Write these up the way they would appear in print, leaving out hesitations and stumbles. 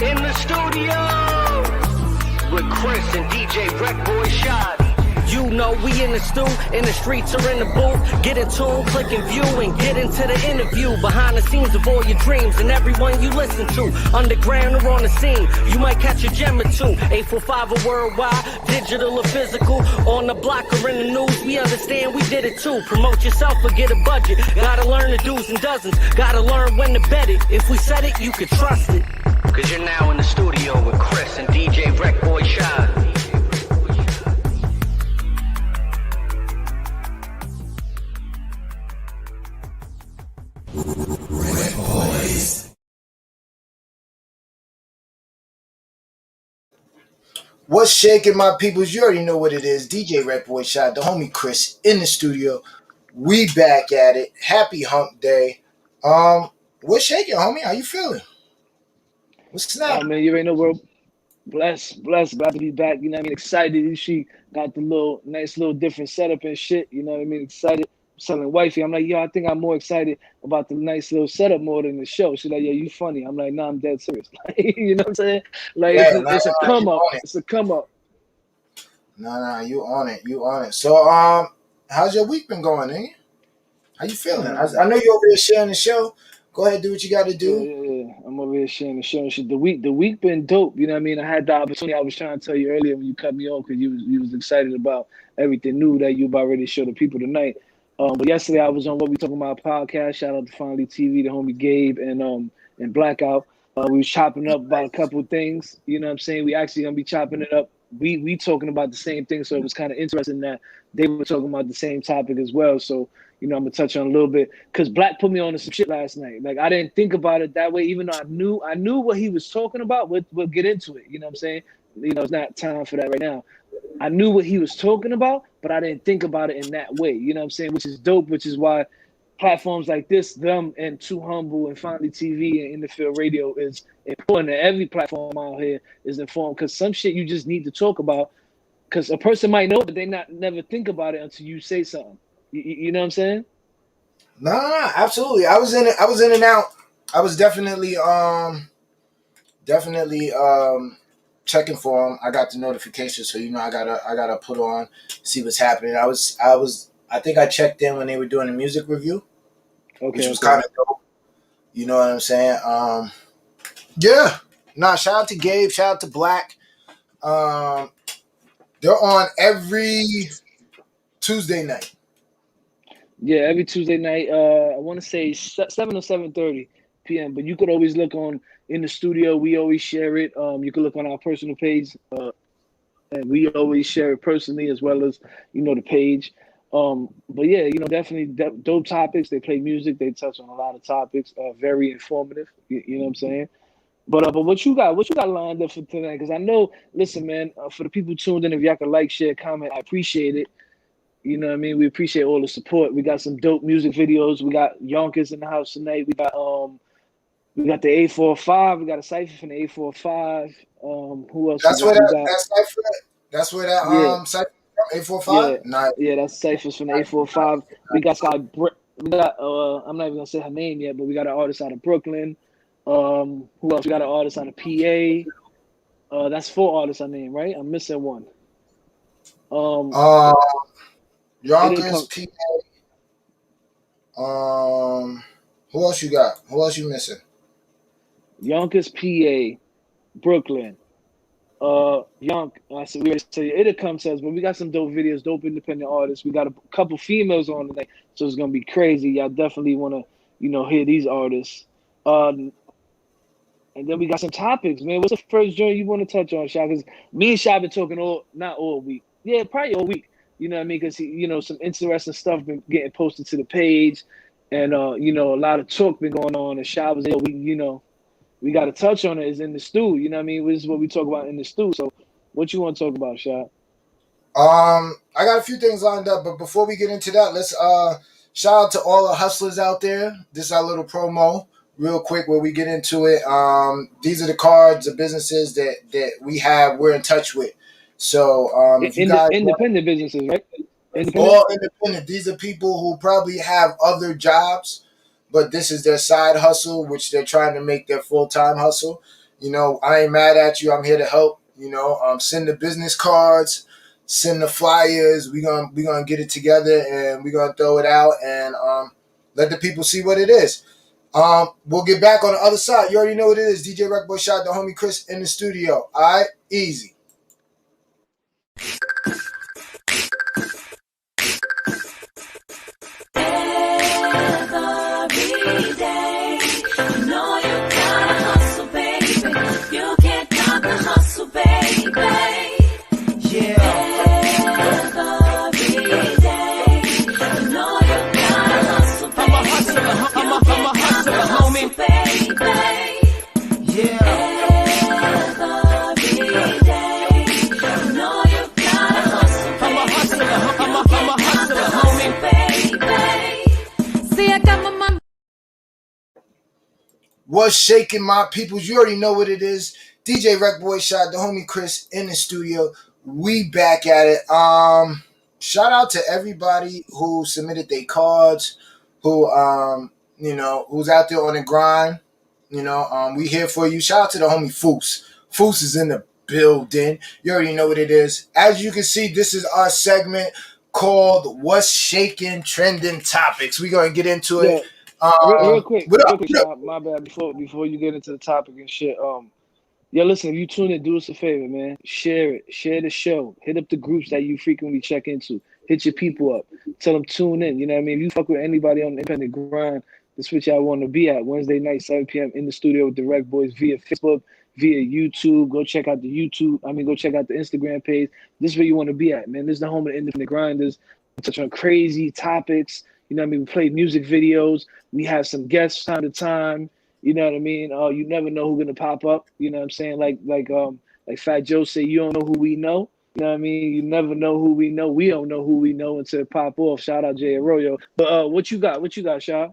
In the studio with Chris and DJ Wreckboy Shot. You know we in the stew, in the streets or in the booth. Get in tune, click and view, and get into the interview. Behind the scenes of all your dreams and everyone you listen to. Underground or on the scene, you might catch a gem or two. 845 or worldwide, digital or physical. On the block or in the news, we understand we did it too. Promote yourself or get a budget. Gotta learn the do's and doesn't. Gotta learn when to bet it. If we said it, you could trust it. Cause you're now in the studio with Chris and DJ Wreckboy Shot. What's shaking, my peoples? You already know what it is. DJ Wreckboy Shot, the homie Chris in the studio. We back at it. Happy hump day. What's shaking, homie? How you feeling? What's snapping? Man, you already know we're blessed, glad to be back. You know what I mean? Excited. She got the nice little different setup and shit. You know what I mean? Excited. Telling wifey, I'm like, yo, I think I'm more excited about the nice little setup more than the show. She's like, yeah, you funny. I'm like, nah, I'm dead serious. You know what I'm saying? Like, yeah, it's a come up. It's a come up. Nah, you on it. You on it. So, how's your week been going, eh? How you feeling? I know you're over here sharing the show. Go ahead, do what you got to do. Yeah. I'm over here sharing the show and shit. The week been dope. You know what I mean? I had the opportunity. I was trying to tell you earlier when you cut me off because you was excited about everything new that you about ready to show the people tonight. But yesterday I was on What We Talking About podcast. Shout out to Frankee TV, the homie Gabe, and Blackout. We was chopping up about a couple of things. You know what I'm saying? We actually gonna be chopping it up. We talking about the same thing, so it was kind of interesting that they were talking about the same topic as well. So, you know, I'm gonna touch on a little bit because Black put me on to some shit last night. Like I didn't think about it that way, even though I knew what he was talking about. We'll get into it. You know what I'm saying? You know, it's not time for that right now. I knew what he was talking about, but I didn't think about it in that way. You know what I'm saying? Which is dope, which is why platforms like this, them and Too Humble and Frankee TV and In the Field Radio is important. And every platform out here is informed because some shit you just need to talk about because a person might know, but they never think about it until you say something. You know what I'm saying? No, absolutely. I was in and out. I was definitely checking for them. I got the notification, so you know I gotta put on, see what's happening. I think I checked in when they were doing a music review, which was kind of dope. You know what I'm saying? Yeah. Nah, shout out to Gabe, shout out to Black. They're on every Tuesday night. Yeah, every Tuesday night. I want to say 7 or 7:30 p.m. But you could always look on In the Studio. We always share it. You can look on our personal page, and we always share it personally as well as the page. But yeah, definitely dope topics. They play music. They touch on a lot of topics. Very informative. You know what I'm saying? But what you got lined up for tonight? Because I know, listen, man, for the people tuned in, if y'all can like, share, comment, I appreciate it. You know what I mean? We appreciate all the support. We got some dope music videos. We got Yonkers in the house tonight. We got the 845. We got a Cypher from the 845. Who else? That's where that Cypher. That's where that Cypher from 845. Yeah, nice. Yeah, that's Cypher's from the 845. We got I'm not even gonna say her name yet, but we got an artist out of Brooklyn. Who else? We got an artist out of PA. That's 4 artists I named, right? I'm missing one. Yonkers, PA. Who else you got? Who else you missing? Yonkers, PA, Brooklyn. I said we already tell you it'll come to us, but we got some dope videos, dope independent artists. We got a couple females on tonight, so it's gonna be crazy. Y'all definitely wanna, hear these artists. And then we got some topics, man. What's the first joint you want to touch on, Sha? Because me and Sha been talking not all week. Yeah, probably all week. You know what I mean? Because some interesting stuff been getting posted to the page, and a lot of talk been going on. And Sha was we got to touch on it. Is in the stew. You know what I mean? This is what we talk about in the stew. So, what you want to talk about, Sha? I got a few things lined up, but before we get into that, let's shout out to all the hustlers out there. This is our little promo, real quick, where we get into it. These are the cards, the businesses that we're in touch with. So, if you guys independent businesses, right? All independent. These are people who probably have other jobs, but this is their side hustle, which they're trying to make their full-time hustle. You know, I ain't mad at you. I'm here to help. You know, send the business cards, send the flyers. We gonna get it together and we gonna throw it out and let the people see what it is. We'll get back on the other side. You already know what it is. DJ Wreckboy shot the homie Chris in the studio. All right, easy. Every day, you know you gotta hustle, baby. You can't stop the hustle, baby. Yeah. Every day, you know you gotta hustle, baby. I'm a hustler, homie, baby. Yeah. Every day, you know you gotta hustle, baby. I'm a hustler, homie, baby. See, I got my mind. What's shaking, my peoples? You already know what it is. DJ Wreckboy shot the homie Chris in the studio. We back at it. Shout out to everybody who submitted their cards, who who's out there on the grind. You know, we here for you. Shout out to the homie Foos. Foos is in the building. You already know what it is. As you can see, this is our segment called "What's Shaking Trending Topics." We're gonna get into it. Real quick, what up? my bad. Before you get into the topic and shit, yo, listen, if you tune in, do us a favor, man. Share it. Share the show. Hit up the groups that you frequently check into. Hit your people up. Tell them tune in. You know what I mean? If you fuck with anybody on the independent grind, that's what y'all want to be at. Wednesday night, 7 p.m. in the studio with the Rec Boys via Facebook, via YouTube. Go check out the go check out the Instagram page. This is where you want to be at, man. This is the home of the independent grinders. We touch on crazy topics. You know what I mean? We play music videos. We have some guests time to time. You know what I mean? You never know who's gonna pop up. You know what I'm saying? Like Fat Joe say, you don't know who we know. You know what I mean? You never know who we know. We don't know who we know until it pop off. Shout out Jay Arroyo. But what you got? What you got, Sha?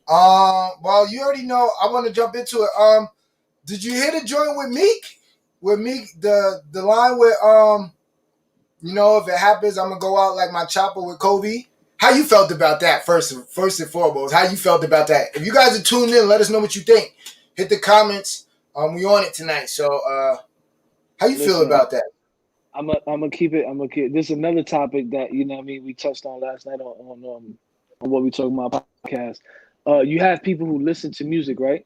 Well, you already know. I want to jump into it. Did you hear the joint with Meek? With Meek, the line where if it happens, I'm gonna go out like my chopper with Kobe. How you felt about that first and foremost? How you felt about that? If you guys are tuned in, let us know what you think. Hit the comments. We on it tonight. So how you feel about that? I'm gonna keep it. This is another topic that we touched on last night on what we talking about podcast. You have people who listen to music, right?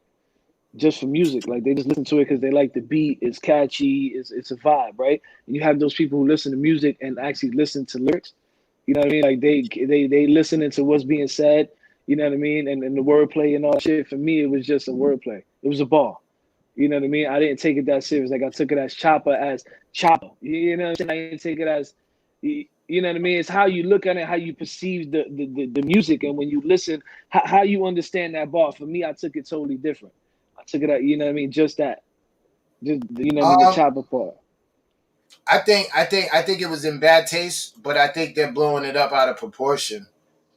Just for music, like they just listen to it because they like the beat. It's catchy. It's a vibe, right? And you have those people who listen to music and actually listen to lyrics. You know what I mean? Like they listening to what's being said. You know what I mean? And the wordplay and all that shit. For me, it was just a wordplay. It was a bar. You know what I mean? I didn't take it that serious. Like I took it as chopper. You know what I'm saying? I didn't take it as, you know what I mean? It's how you look at it, how you perceive the music, and when you listen, how you understand that bar. For me, I took it totally different. I took it at, you know what I mean? Just that, the chopper part. I think it was in bad taste, but I think they're blowing it up out of proportion.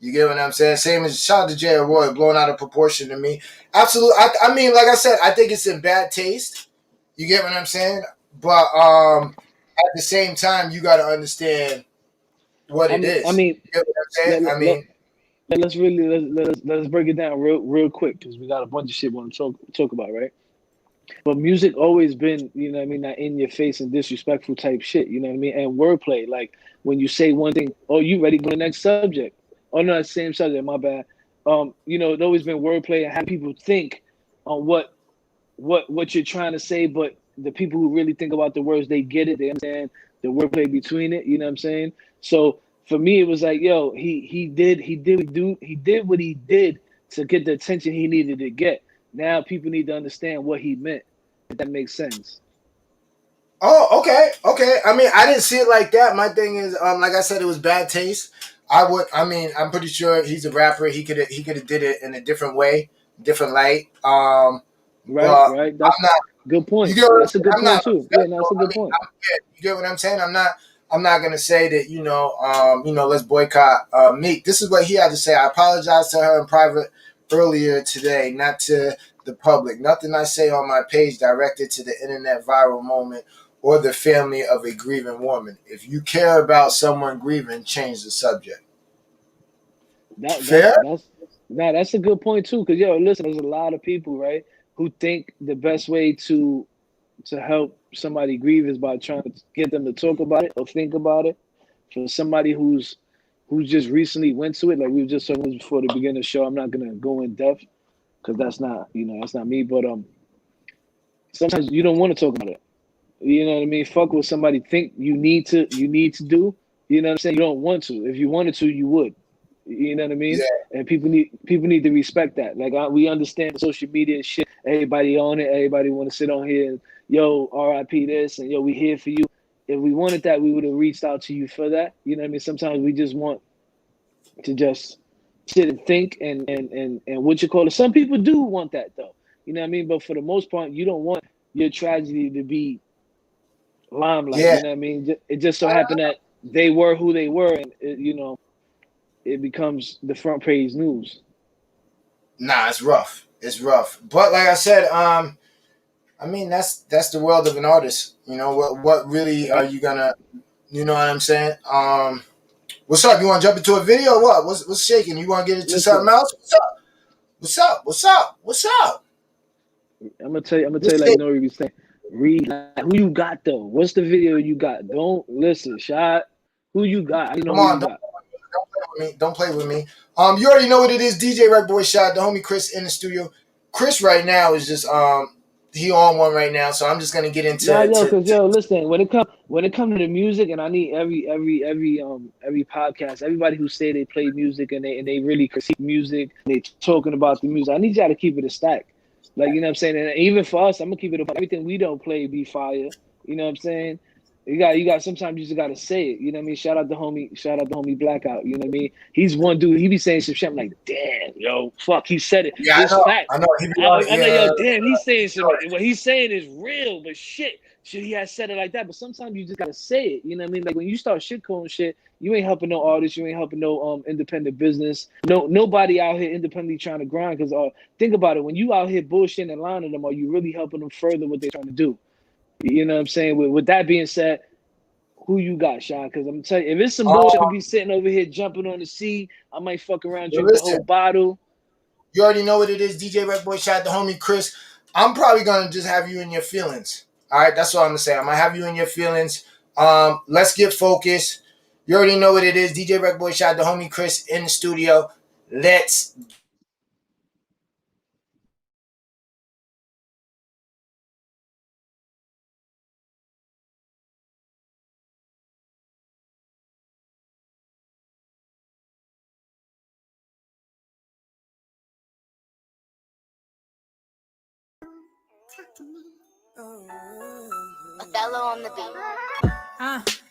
You get what I'm saying? Same as shout out to Jay Roy, blown out of proportion to me. Absolutely. I mean, like I said, I think it's in bad taste. You get what I'm saying? But at the same time, you got to understand what it is. I mean, you get what I'm saying? Let's break it down real quick because we got a bunch of shit we want to talk about, right? But music always been, you know what I mean, that in your face and disrespectful type shit, you know what I mean? And wordplay, like when you say one thing, oh, you ready for the next subject? Oh, no, same subject, my bad. It's always been wordplay and how people think on what you're trying to say, but the people who really think about the words, they get it, they understand the wordplay between it, you know what I'm saying? So for me, it was like, yo, he did what he did to get the attention he needed to get. Now people need to understand what he meant, if that makes sense. Oh, okay. I mean, I didn't see it like that. My thing is, like I said, it was bad taste. I'm pretty sure he's a rapper. He could have did it in a different way, different light. Right. That's good point. That's a good point too. Yeah, that's a good point. You get what I'm saying? I'm not gonna say that let's boycott Meek. This is what he had to say. I apologize to her in private earlier today, not to the public. Nothing I say on my page directed to the internet viral moment or the family of a grieving woman. If you care about someone grieving, change the subject. Fair? That's a good point too. Cause listen, there's a lot of people, right, who think the best way to help somebody grieve is by trying to get them to talk about it or think about it. For somebody who's just recently went to it, like we were just talking before the beginning of the show, I'm not gonna go in depth because that's not me. But sometimes you don't want to talk about it. You know what I mean? Fuck what somebody think you need to do. You know what I'm saying? You don't want to. If you wanted to, you would. You know what I mean? Yeah. And people need to respect that. Like we understand social media and shit. Everybody on it. Everybody want to sit on here and yo, RIP this and yo, we here for you. If we wanted that, we would have reached out to you for that. You know what I mean? Sometimes we just want to just sit and think and what you call it. Some people do want that though. You know what I mean? But for the most part, you don't want your tragedy to be limelight. Yeah. You know what I mean? It just so happened that they were who they were, and it becomes the front page news. Nah, it's rough. It's rough. But like I said, I mean that's the world of an artist. You know what really are you gonna? You know what I'm saying? What's up? You want to jump into a video or what? What's shaking? You want to get into something else? What's up? I'm gonna tell you like Nori was saying. Read who you got though. What's the video you got? Don't listen, Shot. Who you got? Come on, don't play with me. You already know what it is. DJ Rec Boy Shot, the homie Chris in the studio. Chris right now is just he on one right now, so I'm just gonna get into listen, when it comes to the music, and I need every podcast, everybody who say they play music and they really critique music, they talking about the music. I need y'all to keep it a stack. Like, you know what I'm saying? And even for us, I'm gonna keep it up. Everything we don't play be fire. You know what I'm saying? You got sometimes you just gotta say it. You know what I mean? Shout out the homie Blackout. You know what I mean? He's one dude, he be saying some shit. I'm like, damn, yo, fuck, he said it. Yeah, it's fact. I know. Yo, damn, he's saying some what he's saying is real, but shit, he has said it like that. But sometimes you just gotta say it. You know what I mean? Like when you start shitcoing shit, you ain't helping no artists, you ain't helping no independent business. Nobody out here independently trying to grind. Because think about it, when you out here bullshitting and lying to them, are you really helping them further what they're trying to do? You know what I'm saying? With that being said, who you got, Sean? Because I'm telling you, if it's some bullshit, I'll be sitting over here jumping on the seat. I might fuck around, drink the whole bottle. You already know what it is. DJ Rec Boy Shot, the homie Chris. I'm probably gonna just have you in your feelings. All right, that's what I'm gonna say. I'm gonna have you in your feelings. Let's get focused. You already know what it is. DJ Rec Boy Shot, the homie Chris in the studio. Let's Othello on the beat.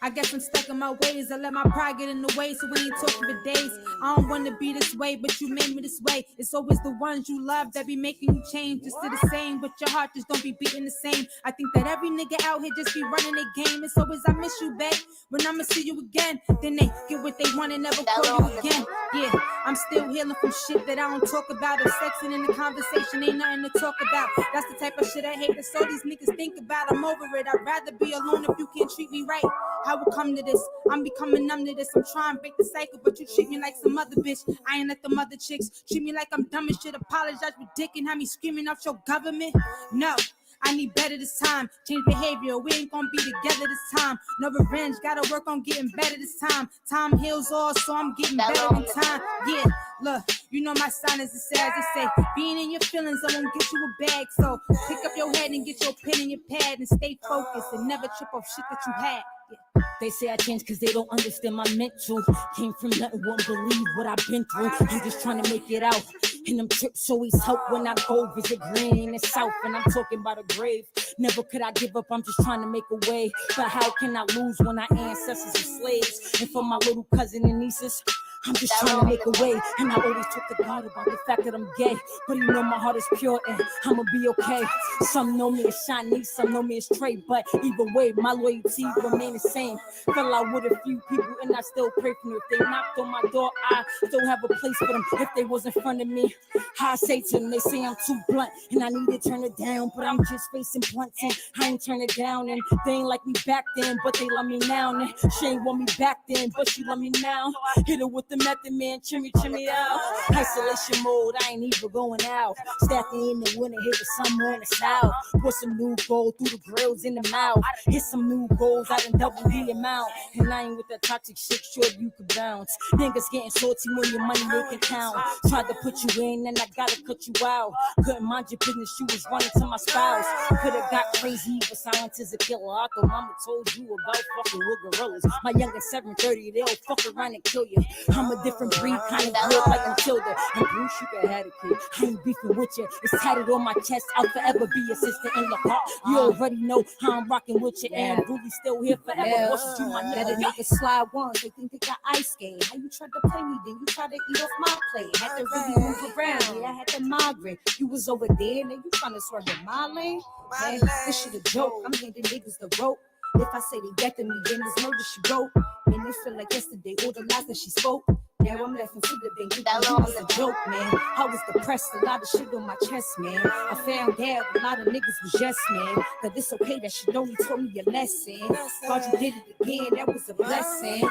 I guess I'm stuck in my ways. I let my pride get in the way, so we ain't talking for days. I don't want to be this way, but you made me this way. It's always the ones you love that be making you change. Just to the same, but your heart just don't be beating the same. I think that every nigga out here just be running their game. It's always I miss you, babe. When I'ma see you again, then they get what they want and never call you again. Yeah, I'm still healing from shit that I don't talk about. If sexing in the conversation ain't nothing to talk about. That's the type of shit I hate. That's all these niggas think about. I'm over it. I'd rather be alone if you can't treat me right. How it come to this? I'm becoming numb to this. I'm trying to break the cycle, but you treat me like some other bitch. I ain't like them other chicks. Treat me like I'm dumb as shit. Apologize for dick and have me screaming out your government. No, I need better this time. Change behavior. We ain't gonna be together this time. No revenge. Gotta work on getting better this time. Time heals all, so I'm getting better in time. Yeah, look, you know my sign is the sad. They say being in your feelings, I won't get you a bag. So pick up your head and get your pen and your pad and stay focused and never trip off shit that you had. Yeah. They say I changed cause they don't understand my mental. Came from nothing, won't believe what I've been through. I'm just trying to make it out. And them trips always help when I go visit Green and South. And I'm talking about a grave. Never could I give up, I'm just trying to make a way. But how can I lose when our ancestors are slaves? And for my little cousin and nieces, I'm just trying to make a way. And I always talk to God about the fact that I'm gay. But you know my heart is pure and I'ma be okay. Some know me as Shanice, some know me as Trey. But either way, my loyalty remain the same. Fell out with a few people and I still pray for them. If they knocked on my door, I still have a place for them. If they was in front of me, I say to them, they say I'm too blunt and I need to turn it down. But I'm just facing blunts and I ain't turn it down. And they ain't like me back then, but they love me now. And she ain't want me back then, but she love me now. Hit her with the the method man, chimney out. Isolation mode, I ain't even going out. Stacking in the winter, hit the summer in the south. Put some new gold through the grills in the mouth. Hit some new goals, I done double the amount. And I ain't with that toxic shit, sure you could bounce. Niggas getting salty when your money they can count. Tried to put you in, and I gotta cut you out. Couldn't mind your business, you was running to my spouse. Could've got crazy, but silence is a killer. I thought mama told you about fucking with gorillas. My youngest 730, they'll fuck around and kill you. I'm a different breed, kind of good like Matilda. And Bruce, you can have a kid. I ain't beefing with you. It's tatted on my chest. I'll forever be your sister in the heart. You already know how I'm rocking with you, and Ruby still here forever. What's you, my nigga? Niggas slide once, they think they got ice skate. How you tried to play me, then you tried to eat off my plate. Had to really move around, yeah, I had to migrate. You was over there, and you trying to swerve in my lane. Man, this shit a joke. I'm handing niggas the rope. If I say they get to me, then it's murder she wrote. And it feel like yesterday, all the lies that she spoke. Now I'm laughing for the bank. You was a joke, man. I was depressed, a lot of shit on my chest, man. I found out a lot of niggas was yes, man. But it's okay that she only taught me a lesson. God, you did it again, that was a blessing.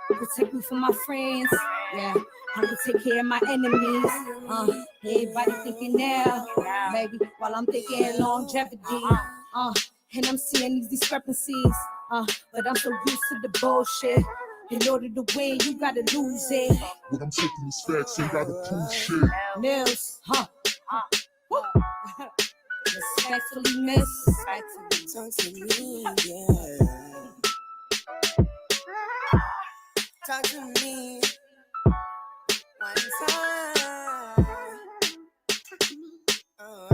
Protect me from my friends, yeah. I can take care of my enemies. Everybody thinking now, baby, while I'm thinking longevity. And I'm seeing these discrepancies. But I'm so used to the bullshit. In order to win, you gotta lose it. What I'm taking is facts, ain't gotta prove shit. Mills, respectfully, miss. Talk to me, yeah. Talk to me one time. Oh,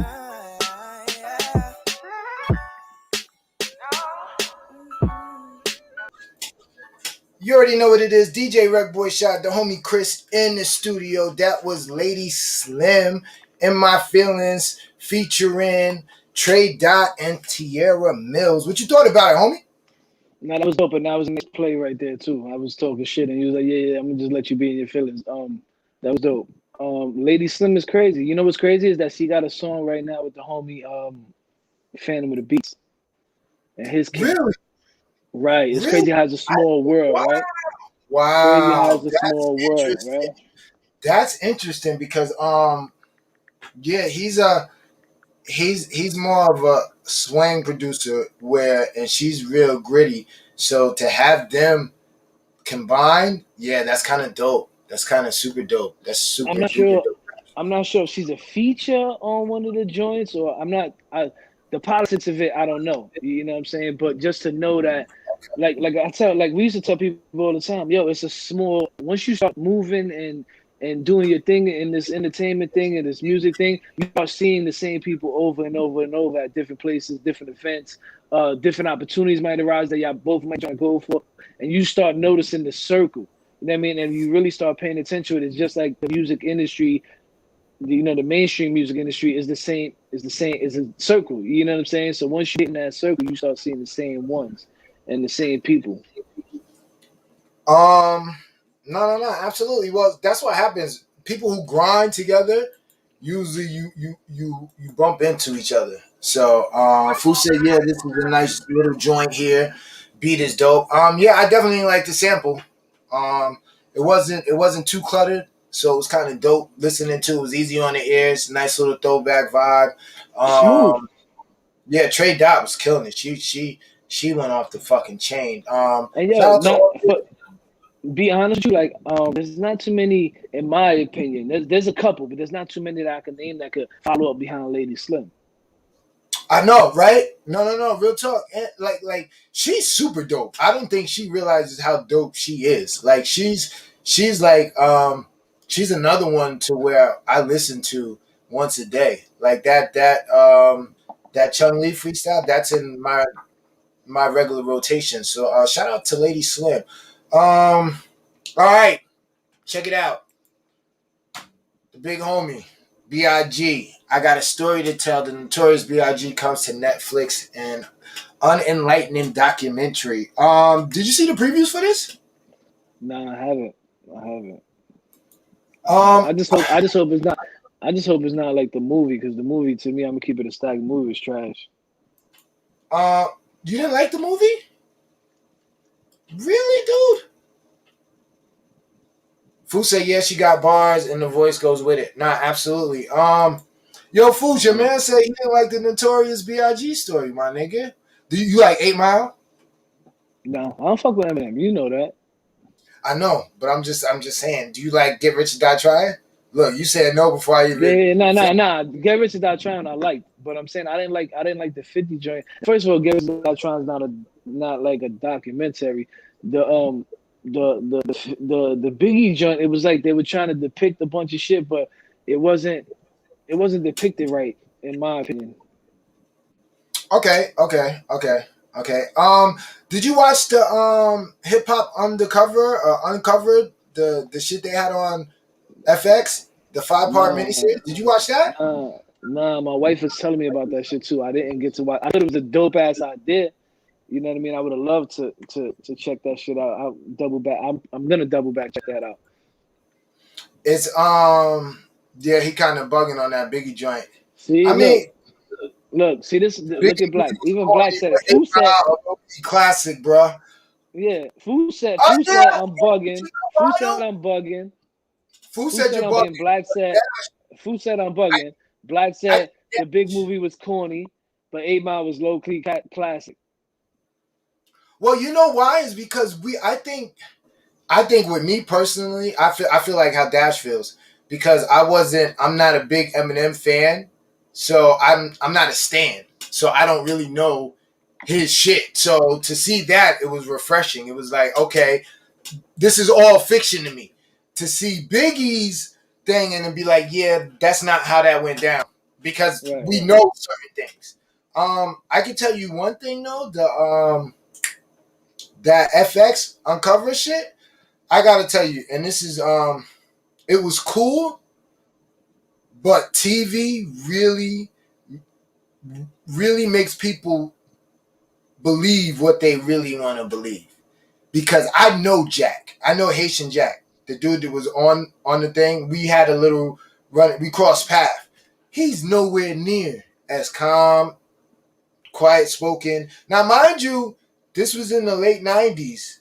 yeah. You already know what it is. DJ Rec Boy Shot, the homie Chris in the studio. That was Lady Slim in My Feelings featuring Trey Dot and Tierra Mills. What you thought about it, homie? Nah, that was dope, and that was a nice play right there too. I was talking shit, and he was like, "Yeah, I'm gonna just let you be in your feelings." That was dope. Lady Slim is crazy. You know what's crazy is that she got a song right now with the homie Phantom of the Beats and his kid. Really? Right. It's crazy how it's a small world, right? Wow. Crazy how it's a small world, right? That's interesting because yeah, he's more of a swing producer and she's real gritty. So to have them combined, yeah, that's kind of dope. That's kind of super dope. That's super. I'm not sure. I'm not sure if she's a feature on one of the joints, or the politics of it, I don't know. You know what I'm saying? But just to know that, like we used to tell people all the time, yo, it's a small. Once you start moving and doing your thing in this entertainment thing and this music thing, you start seeing the same people over and over and over at different places, different events, different opportunities might arise that y'all both might try to go for, and you start noticing the circle. You know what I mean? And you really start paying attention to it. It's just like the music industry, the mainstream music industry is the same, is a circle. You know what I'm saying? So once you get in that circle, you start seeing the same ones and the same people. No, absolutely. Well, that's what happens. People who grind together, usually you bump into each other. So Fu said, yeah, this is a nice little joint here. Beat is dope. Yeah, I definitely like the sample. It wasn't too cluttered, so it was kind of dope listening to. It was easy on the ears, nice little throwback vibe. Yeah, Trey Dot was killing it. She went off the fucking chain. And yo, be honest with you, like there's not too many, in my opinion. There's a couple, but there's not too many that I can name that could follow up behind Lady Slim. I know, right? No, real talk. And like she's super dope. I don't think she realizes how dope she is. Like she's like she's another one to where I listen to once a day. Like that Chung Lee freestyle, that's in my regular rotation. So shout out to Lady Slim. All right, check it out. The big homie, B.I.G. I got a story to tell. The Notorious B.I.G. comes to Netflix, an unenlightening documentary. Did you see the previews for this? No, I haven't. I just hope it's not. I just hope it's not like the movie, because the movie, to me, I'm gonna keep it a stack. The movie is trash. You didn't like the movie? Really, dude? Fu said, yeah, she got bars and the voice goes with it. Nah, absolutely. Yo, Fu, your man said he didn't like the Notorious B.I.G. story, my nigga. Do you like 8 Mile? No, I don't fuck with Eminem. You know that. I know, but I'm just saying. Do you like Get Rich or Die Trying? Look, you said no before I even. Yeah, nah. Get Rich or Die Trying, I liked, but I'm saying I didn't like the 50 joint. First of all, Get Rich or Die Trying is not like a documentary. The Biggie joint, it was like they were trying to depict a bunch of shit, but it wasn't depicted right, in my opinion. Okay. Did you watch the Hip Hop Uncovered the shit they had on FX, the 5-part miniseries? Did you watch that? Nah, my wife was telling me about that shit too. I didn't get to watch. I thought it was a dope ass idea. You know what I mean? I would have loved to check that shit out. I'll double back. I'm gonna double back check that out. It's yeah, he kind of bugging on that Biggie joint. See, look, see this. Look at Black. Even Black said it. Fu said classic, bro. Yeah, Fu said I'm bugging. Fu said I'm bugging. Fu said you're bugging. Black said Fu said I'm bugging. Black said the big movie was corny, but 8 Mile was low key classic. Well, you know why? Is because I think with me personally, I feel like how Dash feels, because I'm not a big Eminem fan, so I'm not a stan, so I don't really know his shit. So to see that, it was refreshing. It was like, okay, this is all fiction to me. To see Biggie's thing and then be like, yeah, that's not how that went down, because we know certain things. I can tell you one thing though, that FX Uncover shit, I gotta tell you, and this is it was cool, but TV really makes people believe what they really want to believe. Because I know Jack. I know Haitian Jack, the dude that was on the thing. We had a little run. We crossed paths. He's nowhere near as calm, quiet spoken. Now, mind you, this was in the late 90s.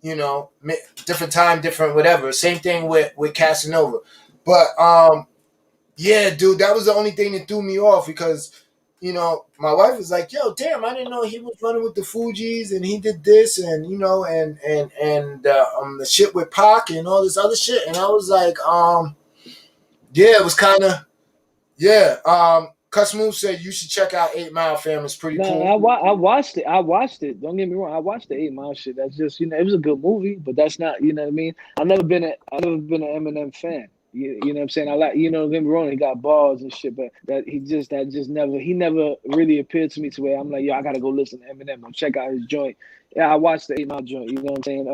You know, different time, different whatever. Same thing with Casanova. But yeah, dude, that was the only thing that threw me off, because, you know, my wife was like, yo, damn, I didn't know he was running with the Fugees and he did this and, you know, and the shit with Pac and all this other shit. And I was like, yeah, it was kind of, yeah. Cuss Move said you should check out 8 Mile, fam. It's pretty cool. I watched it. Don't get me wrong. I watched the 8 Mile shit. That's just, you know, it was a good movie, but that's not, you know what I mean? I've never been an Eminem fan. You know what I'm saying? I like, you know, don't get me wrong, he got balls and shit, but he never really appeared to me to where I'm like, yo, I gotta go listen to Eminem or check out his joint. Yeah, I watched the 8 Mile joint, you know what I'm saying?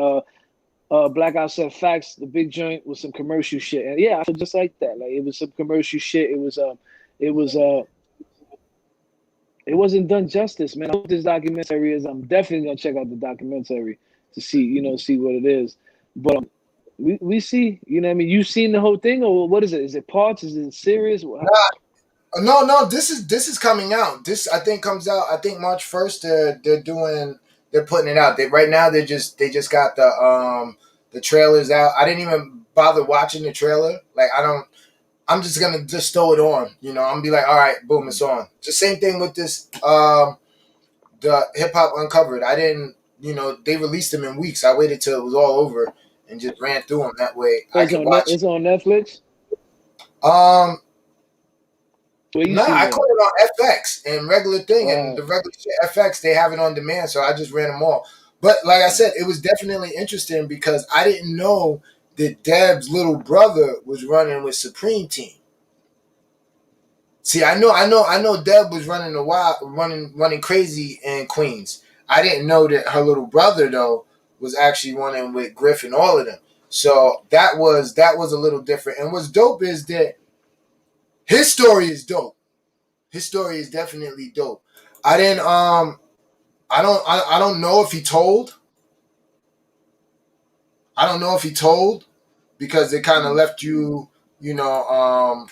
Blackout said facts, the big joint was some commercial shit. And yeah, I feel just like that. Like, it was some commercial shit. It wasn't done justice, man. I know what this documentary is. I'm definitely gonna check out the documentary to see what it is. But we see, you know what I mean? You've seen the whole thing, or what is it? Is it parts? Is it serious? No. This is coming out. This, I think, comes out. I think March 1st. They're putting it out. Right now they just got the trailers out. I didn't even bother watching the trailer. Like, I'm just gonna just throw it on. You know, I'm gonna be like, all right, boom, it's on. It's the same thing with this the Hip Hop Uncovered. I didn't, you know, they released them in weeks. I waited till it was all over and just ran through them. That way I could watch. It's on Netflix? Nah, I caught it on FX and regular thing. And the regular FX, they have it on demand, so I just ran them all. But like I said, it was definitely interesting because I didn't know that Deb's little brother was running with Supreme Team. See, I know Deb was running crazy in Queens. I didn't know that her little brother though was actually running with Griff and all of them. So that was a little different. And what's dope is that his story is dope. His story is definitely dope. I don't know if he told. I don't know if he told, because they kind of left you, you know,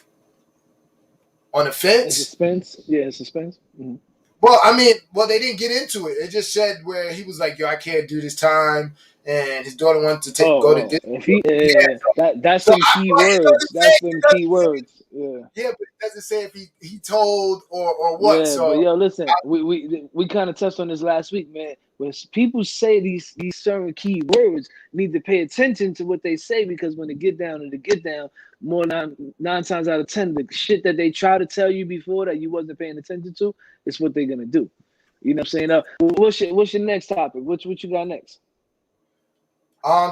on the fence. Suspense. Yeah, suspense. Mm-hmm. Well, I mean, they didn't get into it. It just said where he was like, yo, I can't do this time. and his daughter wanted to go to Disney. If he, that's some key words. That's some key words. Yeah. Yeah, but it doesn't say if he told or what. Yeah, so but yo, listen, we kind of touched on this last week, man. When people say these certain key words, need to pay attention to what they say, because when they get down, more nine times out of 10, the shit that they try to tell you before that you wasn't paying attention to is what they're gonna do. You know what I'm saying? What's your next topic? What you got next?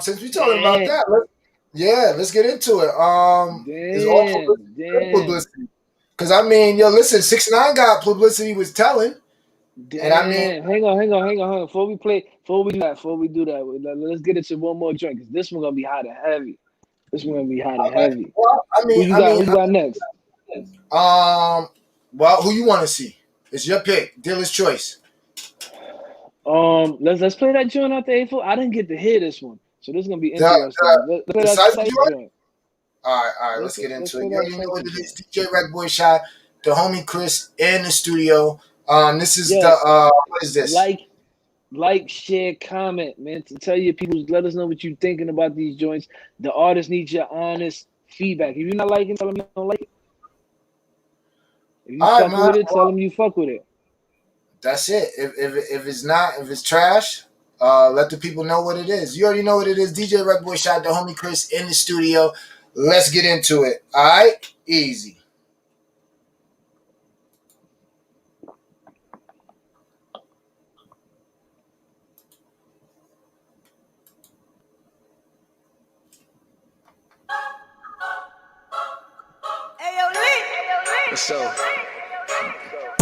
Since we talking about that, let's get into it. It's all publicity. Because I mean, yo, listen, 6ix9ine got publicity was telling. And I mean, hang on. Before we do that, let's get into one more drink, because this one gonna be hot and heavy. Well, who you got next? Well, who you want to see? It's your pick, dealer's choice. Let's play that joint out the A4. I didn't get to hear this one, so this is gonna be interesting. Let's play that Cypher joint. All right, let's get into it. You know what it is? DJ Wreckboy Shot, the homie Chris in the studio. This is what is this? Like, share, comment, man. To tell your people, let us know what you're thinking about these joints. The artist needs your honest feedback. If you're not liking, tell them you don't like it. If you fuck with it, tell them you fuck with it. That's it. If it's trash, let the people know what it is. You already know what it is. DJ Wreckboy Shot, the homie Chris in the studio. Let's get into it. All right, easy. So,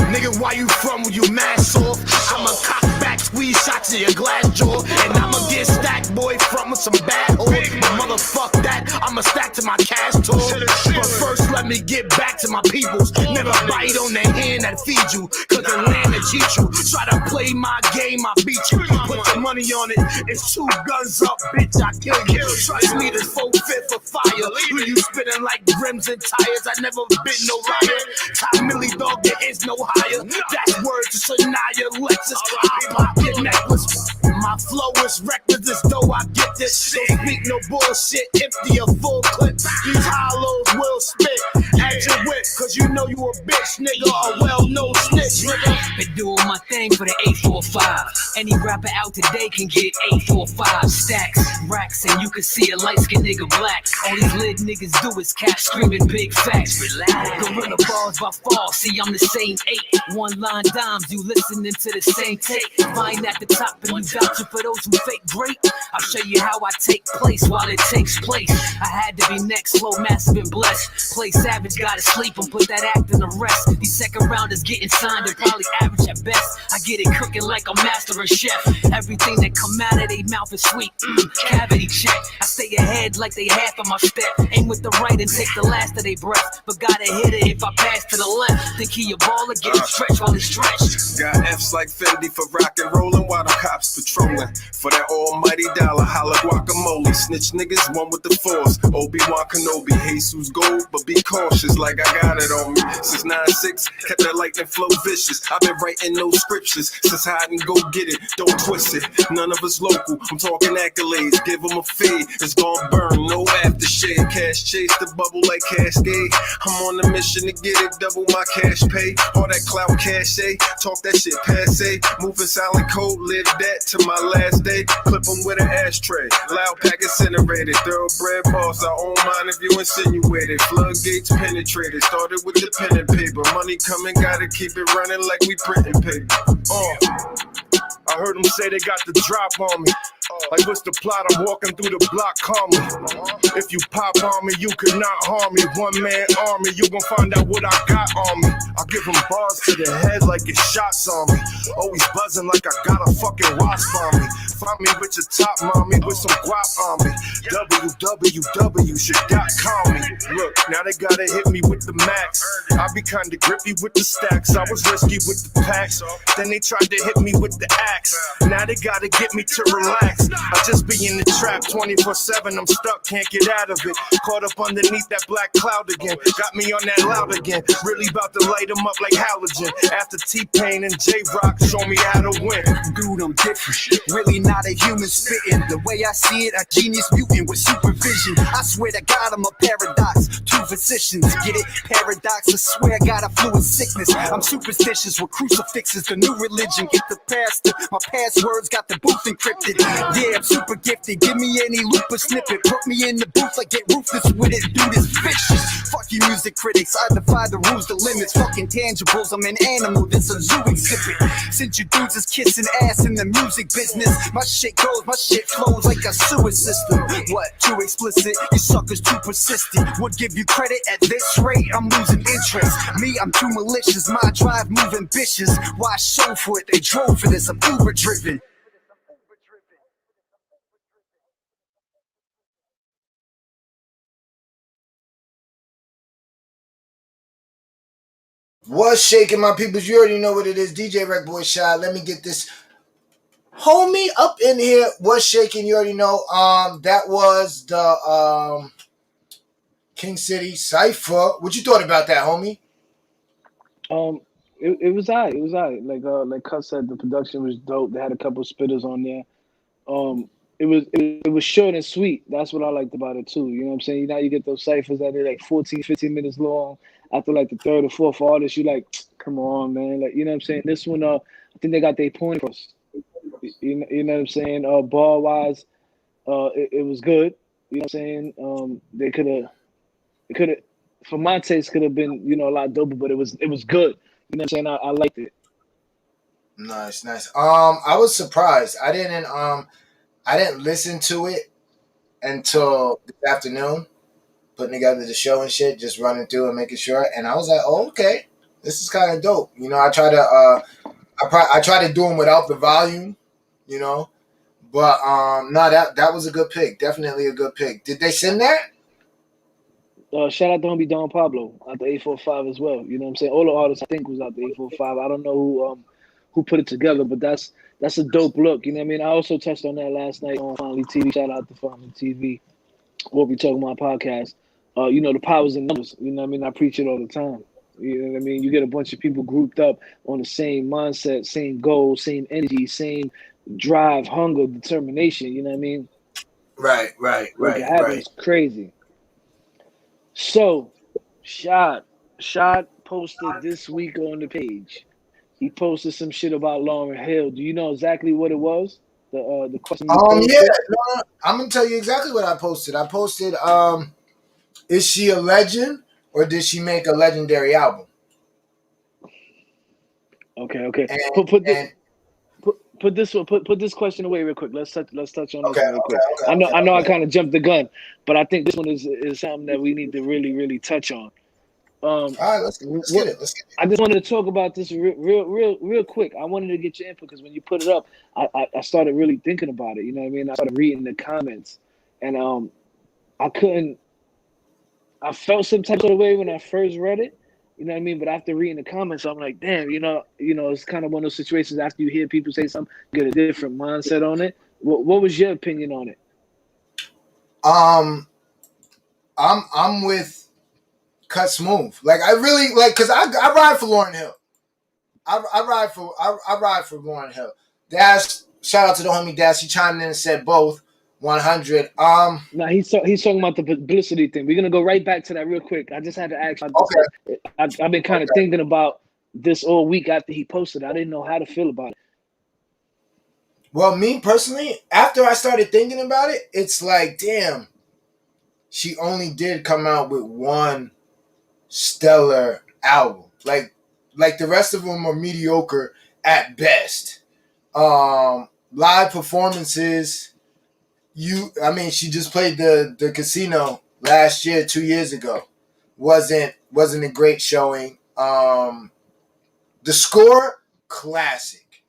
nigga, why you from when you mask off? I'ma cock back, squeeze shots to your glass jaw, and I'ma get stacked, boy, from some bad whore. But motherfuck that, I'ma stack to my cash tour. But first, let me get back to my peoples. Never bite on the hand that feeds you, cause the land that cheat you. Try to play my game, I beat you. Put your money on it, it's 2 guns up, bitch, I kill you. Trust me, this 4-5 for fire. Who you spinning like rims and tires? I never been no liar. Top milli dog, there is no higher. That's word to Shania Lexus. I pop your necklace. My flow is reckless as though I get this shit. Don't speak no bullshit, empty a full clip. These hollows will spit at your whip, cause you know you a bitch, nigga, a well-known snitch, nigga. Been doing my thing for the 845. Any rapper out today can get 845 stacks, racks, and you can see a light-skinned nigga black. All these lit niggas do is cap screaming big facts. Relax. Gorilla bars by fall, see I'm the same 8. One-line dimes, you listening to the same tape. Mine at the top and you vouching for those who fake great. I'll show you how I take place while it takes place. I had to be next, slow, massive, and blessed. Play savage, gotta sleep and put that act in the rest. These second rounders getting signed, they're probably average at best. I get it cooking like a master or chef. Everything that come out of their mouth is sweet. Cavity check. I stay ahead like they half of my step. Aim with the right and take the last of their breath. But gotta hit it if I pass to the left. Think he a baller, get him stretched while he stretched. Got F's like Fendi for rock and rollin' while the cops patrolling. For that almighty dollar, holla guacamole. Snitch niggas, one with the force. Obi-Wan Kenobi, Jesus gold, but be cautious like I got it on me. Since 9-6, kept that lightning flow vicious. I've been writing those scriptures since hide and go get it. Don't twist it, none of us local. I'm talking accolades, give them a fade. It's gon' burn, no aftershave. Cash chase the bubble like Cascade. I'm on a mission to get it, double my cash pay. All that clout cachet, talk that shit passe. Moving silent code, live that to my last day. Clip them with an ashtray, loud pack incinerated. Thoroughbred boss, I own mine if you insinuated. Floodgates penetrated, started with the pen and paper. Money coming, gotta keep it running like we printing paper. I heard them say they got the drop on me. Like what's the plot? I'm walking through the block calmly. If you pop on me, you could not harm me. One man army, you gon' find out what I got on me. I give them bars to the head like it's shots on me. Always buzzing like I got a fucking wasp on me. Find me with your top mommy with some guap on me. www shit got call me. Look, now they gotta hit me with the max. I be kinda grippy with the stacks. I was risky with the packs. Then they tried to hit me with the axe. Now they gotta get me to relax. snacks. I just be in the trap 24/7. I'm stuck, can't get out of it. Caught up underneath that black cloud again. Got me on that loud again. Really about to light them up like halogen. After T-Pain and J-Rock show me how to win. Dude, I'm different. Really not a human spitting. The way I see it, a genius mutant with supervision. I swear to God, I'm a paradox. Two physicians, get it? Paradox. I swear I got a fluid sickness. I'm superstitious with crucifixes. The new religion. Get the pastor. My passwords got the booth encrypted. Yeah, I'm super gifted. Give me any looper snippet. Put me in the booth like get ruthless with it. Dude is vicious. Fuck you music critics. I defy the rules, the limits. Fucking tangibles. I'm an animal. This a zoo exhibit. Since you dudes is kissing ass in the music business, my shit goes, my shit flows like a sewer system. What? Too explicit? You suckers too persistent. Would give you credit at this rate. I'm losing interest. Me, I'm too malicious. My drive moving bitches. Why show for it? They drove for this. I'm Uber driven. What's shaking, my peoples? You already know what it is. DJ Wreck Boy Shot. Let me get this homie up in here. What's shaking? You already know. That was the King Cypher. What you thought about that, homie? It was alright. It was alright. Like Cut said, the production was dope. They had a couple spitters on there. It was short and sweet. That's what I liked about it too. You know what I'm saying? Now you get those ciphers that are like 14, 15 minutes long. After like the third or fourth artist, you like, come on, man. Like, you know what I'm saying? This one, I think they got their point across. You know what I'm saying? Ball wise, it was good. You know what I'm saying? They could have, for my taste, could have been, you know, a lot doper, but it was good. You know what I'm saying? I liked it. Nice. I was surprised. I didn't listen to it until this afternoon, putting together the show and shit, just running through and making sure. And I was like, oh, okay, this is kind of dope. You know, I try to do them without the volume, you know. But no, that was a good pick. Definitely a good pick. Did they send that? Shout out to homie Don Pablo out the 845 as well. You know what I'm saying? All the artists I think was out the 845. I don't know who put it together, but that's a dope look. You know what I mean? I also touched on that last night on Finally TV. Shout out to Finally TV. What we talking about podcast. You know, the powers in numbers. You know what I mean? I preach it all the time. You know what I mean? You get a bunch of people grouped up on the same mindset, same goal, same energy, same drive, hunger, determination. You know what I mean? Right. It's crazy. So, Shad posted this week on the page. He posted some shit about Lauryn Hill. Do you know exactly what it was? The question. Yeah. No, I'm gonna tell you exactly what I posted. I posted, is she a legend or did she make a legendary album? Okay. Put this question away real quick. Let's touch on this real quick. I know I kind of jumped the gun, but I think this one is something that we need to really, really touch on. All right, let's get it. I just wanted to talk about this real quick. I wanted to get your input because when you put it up, I started really thinking about it. You know what I mean? I started reading the comments, and I felt some type of way when I first read it. You know what I mean? But after reading the comments, I'm like, damn, you know, it's kind of one of those situations after you hear people say something, you get a different mindset on it. What was your opinion on it? I'm with Cut Smooth. Like I really like because I ride for Lauryn Hill. I ride for Lauryn Hill. Dash, shout out to the homie Dash. He chimed in and said both. 100. Now he's talking about the publicity thing. We're gonna go right back to that real quick. I just had to ask. Okay. I've been kind of thinking about this all week after he posted. I didn't know how to feel about it. Well, me personally, after I started thinking about it, it's like, damn, she only did come out with one stellar album. Like the rest of them are mediocre at best. Live performances. She just played the casino last year, 2 years ago. Wasn't a great showing. The score, classic.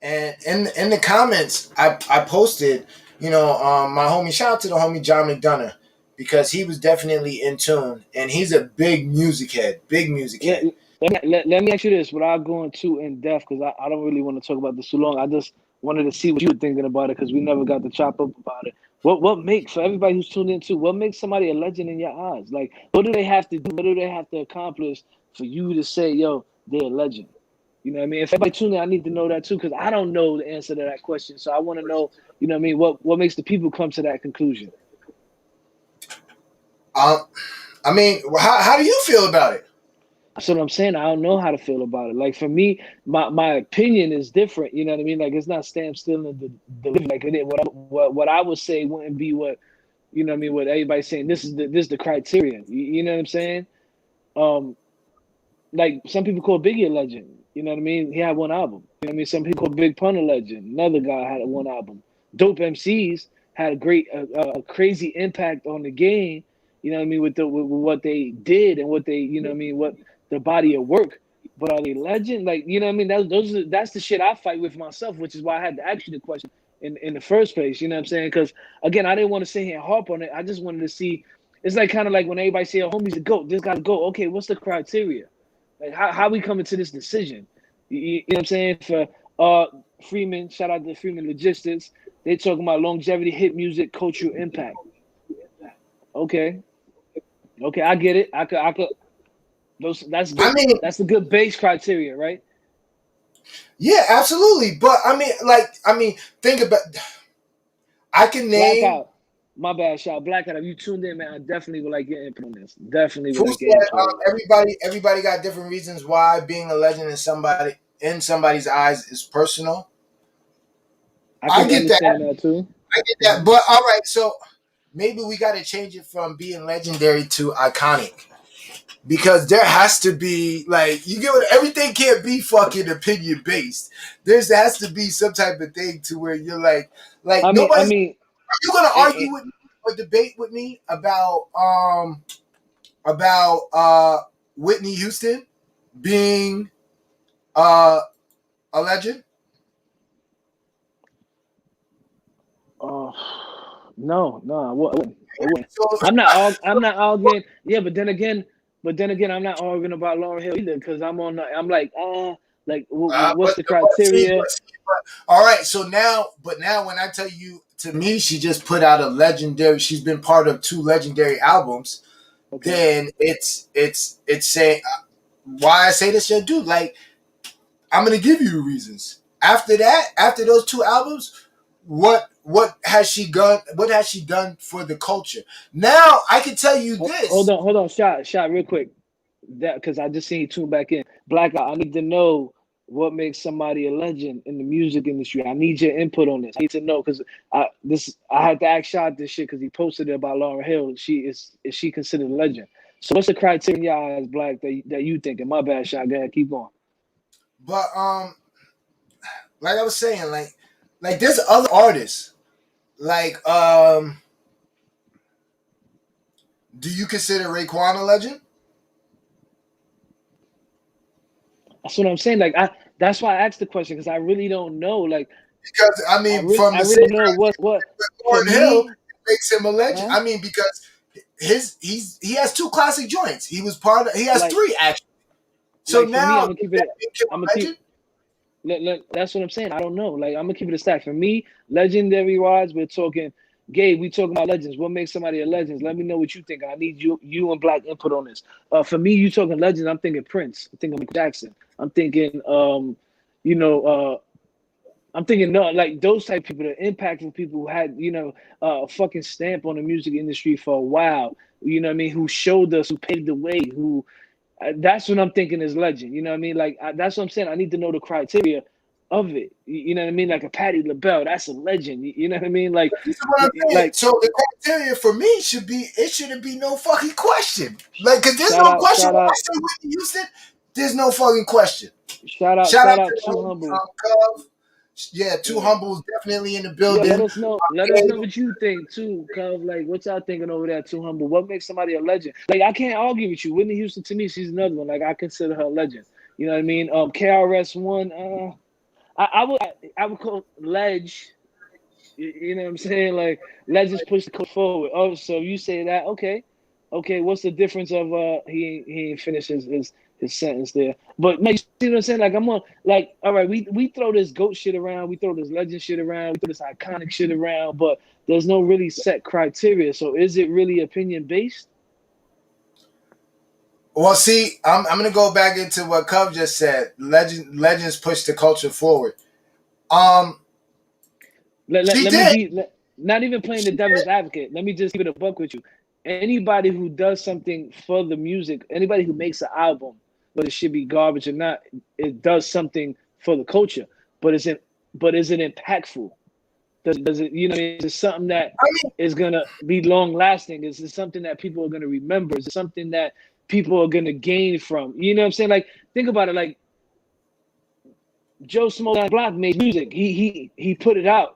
And in the comments, I posted, my homie, shout out to the homie John McDonough, because he was definitely in tune, and he's a big music head. Let me ask you this without going too in depth, because I don't really want to talk about this too long. Wanted to see what you were thinking about it because we never got to chop up about it. What makes, for everybody who's tuned in too, what makes somebody a legend in your eyes? Like, what do they have to do? What do they have to accomplish for you to say, yo, they're a legend? You know what I mean? If everybody tuned in, I need to know that too, because I don't know the answer to that question. So I want to know, you know what I mean, what makes the people come to that conclusion? I mean, how do you feel about it? That's what I'm saying. I don't know how to feel about it. Like for me, my opinion is different. You know what I mean? Like it's not stamped still in the like it is. What I would say wouldn't be what, you know what I mean, what everybody's saying. This is the criteria. You know what I'm saying? Like some people call Biggie a legend. You know what I mean? He had one album. You know what I mean? Some people call Big Pun a legend. Another guy had one album. Dope MCs had a great, crazy impact on the game. You know what I mean? With what they did and what they, you know what I mean, what the body of work. But are they legend? Like, you know what I mean? That's the shit I fight with myself, which is why I had to ask you the question in the first place. You know what I'm saying? Because again, I didn't want to sit here and harp on it. I just wanted to see. It's like kind of like when everybody say, "Oh, homie's a GOAT. This guy's a GOAT." Okay, what's the criteria? Like how we coming to this decision? You know what I'm saying? For Freeman, shout out to Freeman Logistics. They talking about longevity, hit music, cultural impact. Okay, I get it. I could. That's good. I mean, that's a good base criteria, right? Yeah, absolutely. But I mean, think about. I can name. Blackout. My bad, shout. Blackout. If you tuned in, man, I definitely would like your input on this. Definitely would like your input. Everybody got different reasons why being a legend in somebody's eyes is personal. I get that too. I get that. But all right, so maybe we got to change it from being legendary to iconic. Because there has to be, like, you get what, everything can't be fucking opinion based. There has to be some type of thing to where you're like are you gonna argue with me or debate with me about Whitney Houston being a legend? No, I wouldn't. I'm not arguing. Yeah, but then again, I'm not arguing about Lauryn Hill either because I'm like, what's the criteria? All right, so now when I tell you, to me, she just put out a legendary. She's been part of 2 legendary albums. Okay. Then it's saying why I say this, yo, dude. Like, I'm gonna give you the reasons. After that, after those 2 albums, what has she done? What has she done for the culture? Now I can tell you this. Hold on, shot, real quick. That because I just seen you tune back in. Blackout. I need to know what makes somebody a legend in the music industry. I need your input on this. I need to know because I had to ask Shot this shit because he posted it about Lauryn Hill. Is she considered a legend? So what's the criteria in your eyes, Black, that you think? And my bad, Shot. Go ahead, keep going. But like I was saying, like there's other artists. Like, do you consider Raekwon a legend? That's what I'm saying. Like, that's why I asked the question because I really don't know. Like, because I mean, I really know what Lauryn Hill makes him a legend. I mean, because he has 2 classic joints. He was part of. He has 3 actually. So like now I'm gonna keep. That's what I'm saying. I don't know. Like, I'm gonna keep it a stack. For me, legendary wise, we're talking. Gabe, we talking about legends. What makes somebody a legend? Let me know what you think. I need you and Black input on this. For me, you talking legends. I'm thinking Prince. I'm thinking Michael Jackson. I'm thinking, I'm thinking like those type of people, the impactful people who had, a fucking stamp on the music industry for a while. You know what I mean? Who showed us, who paved the way, who. That's what I'm thinking is legend. You know what I mean? Like that's what I'm saying. I need to know the criteria of it. You know what I mean? Like a Patti LaBelle, that's a legend. You know what I mean? Like, so the criteria for me should be it shouldn't be no fucking question. Like, cause there's no question. When I say Whitney Houston, there's no fucking question. Shout out to Too Humble. Yeah, Too Humble's definitely in the building. Yeah, let us know what you think too, Cub. Like, what y'all thinking over there, Too Humble? What makes somebody a legend? Like, I can't argue with you. Whitney Houston, to me, she's another one. Like, I consider her a legend. You know what I mean? KRS-One, I would call Ledge. You know what I'm saying? Like, Legends push the code forward. Oh, so you say that? Okay. What's the difference of he ain't finished his his sentence there. But no, you see what I'm saying? Like I'm on, like, all right, we throw this GOAT shit around, we throw this legend shit around, we throw this iconic shit around, but there's no really set criteria. So is it really opinion based? Well, see, I'm gonna go back into what Cub just said. Legends push the culture forward. Let me be not even playing the devil's advocate. Let me just keep it a buck with you. Anybody who does something for the music, anybody who makes an album, whether it should be garbage or not, it does something for the culture. But is it impactful? Does it, you know, is it something that is gonna be long lasting? Is it something that people are gonna remember? Is it something that people are gonna gain from? You know what I'm saying? Like, think about it. Like, Joe Smoke Down Block made music. He put it out.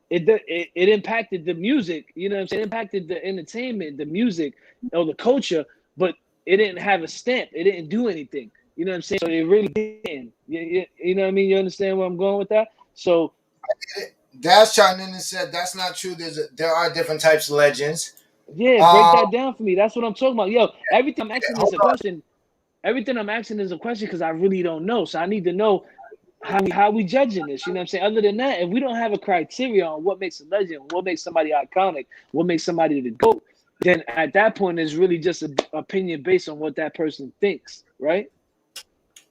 It impacted the music. You know what I'm saying? It impacted the entertainment, the music, or the culture. But it didn't have a stamp. It didn't do anything. You know what I'm saying? So it really didn't. You know what I mean? You understand where I'm going with that? So Dash chimed in and said that's not true. There are different types of legends. Yeah, break that down for me. That's what I'm talking about. Yo, everything I'm asking is a question. Everything I'm asking is a question because I really don't know. So I need to know how we judging this. You know what I'm saying? Other than that, if we don't have a criteria on what makes a legend, what makes somebody iconic, what makes somebody the GOAT, then at that point it's really just an opinion based on what that person thinks, right?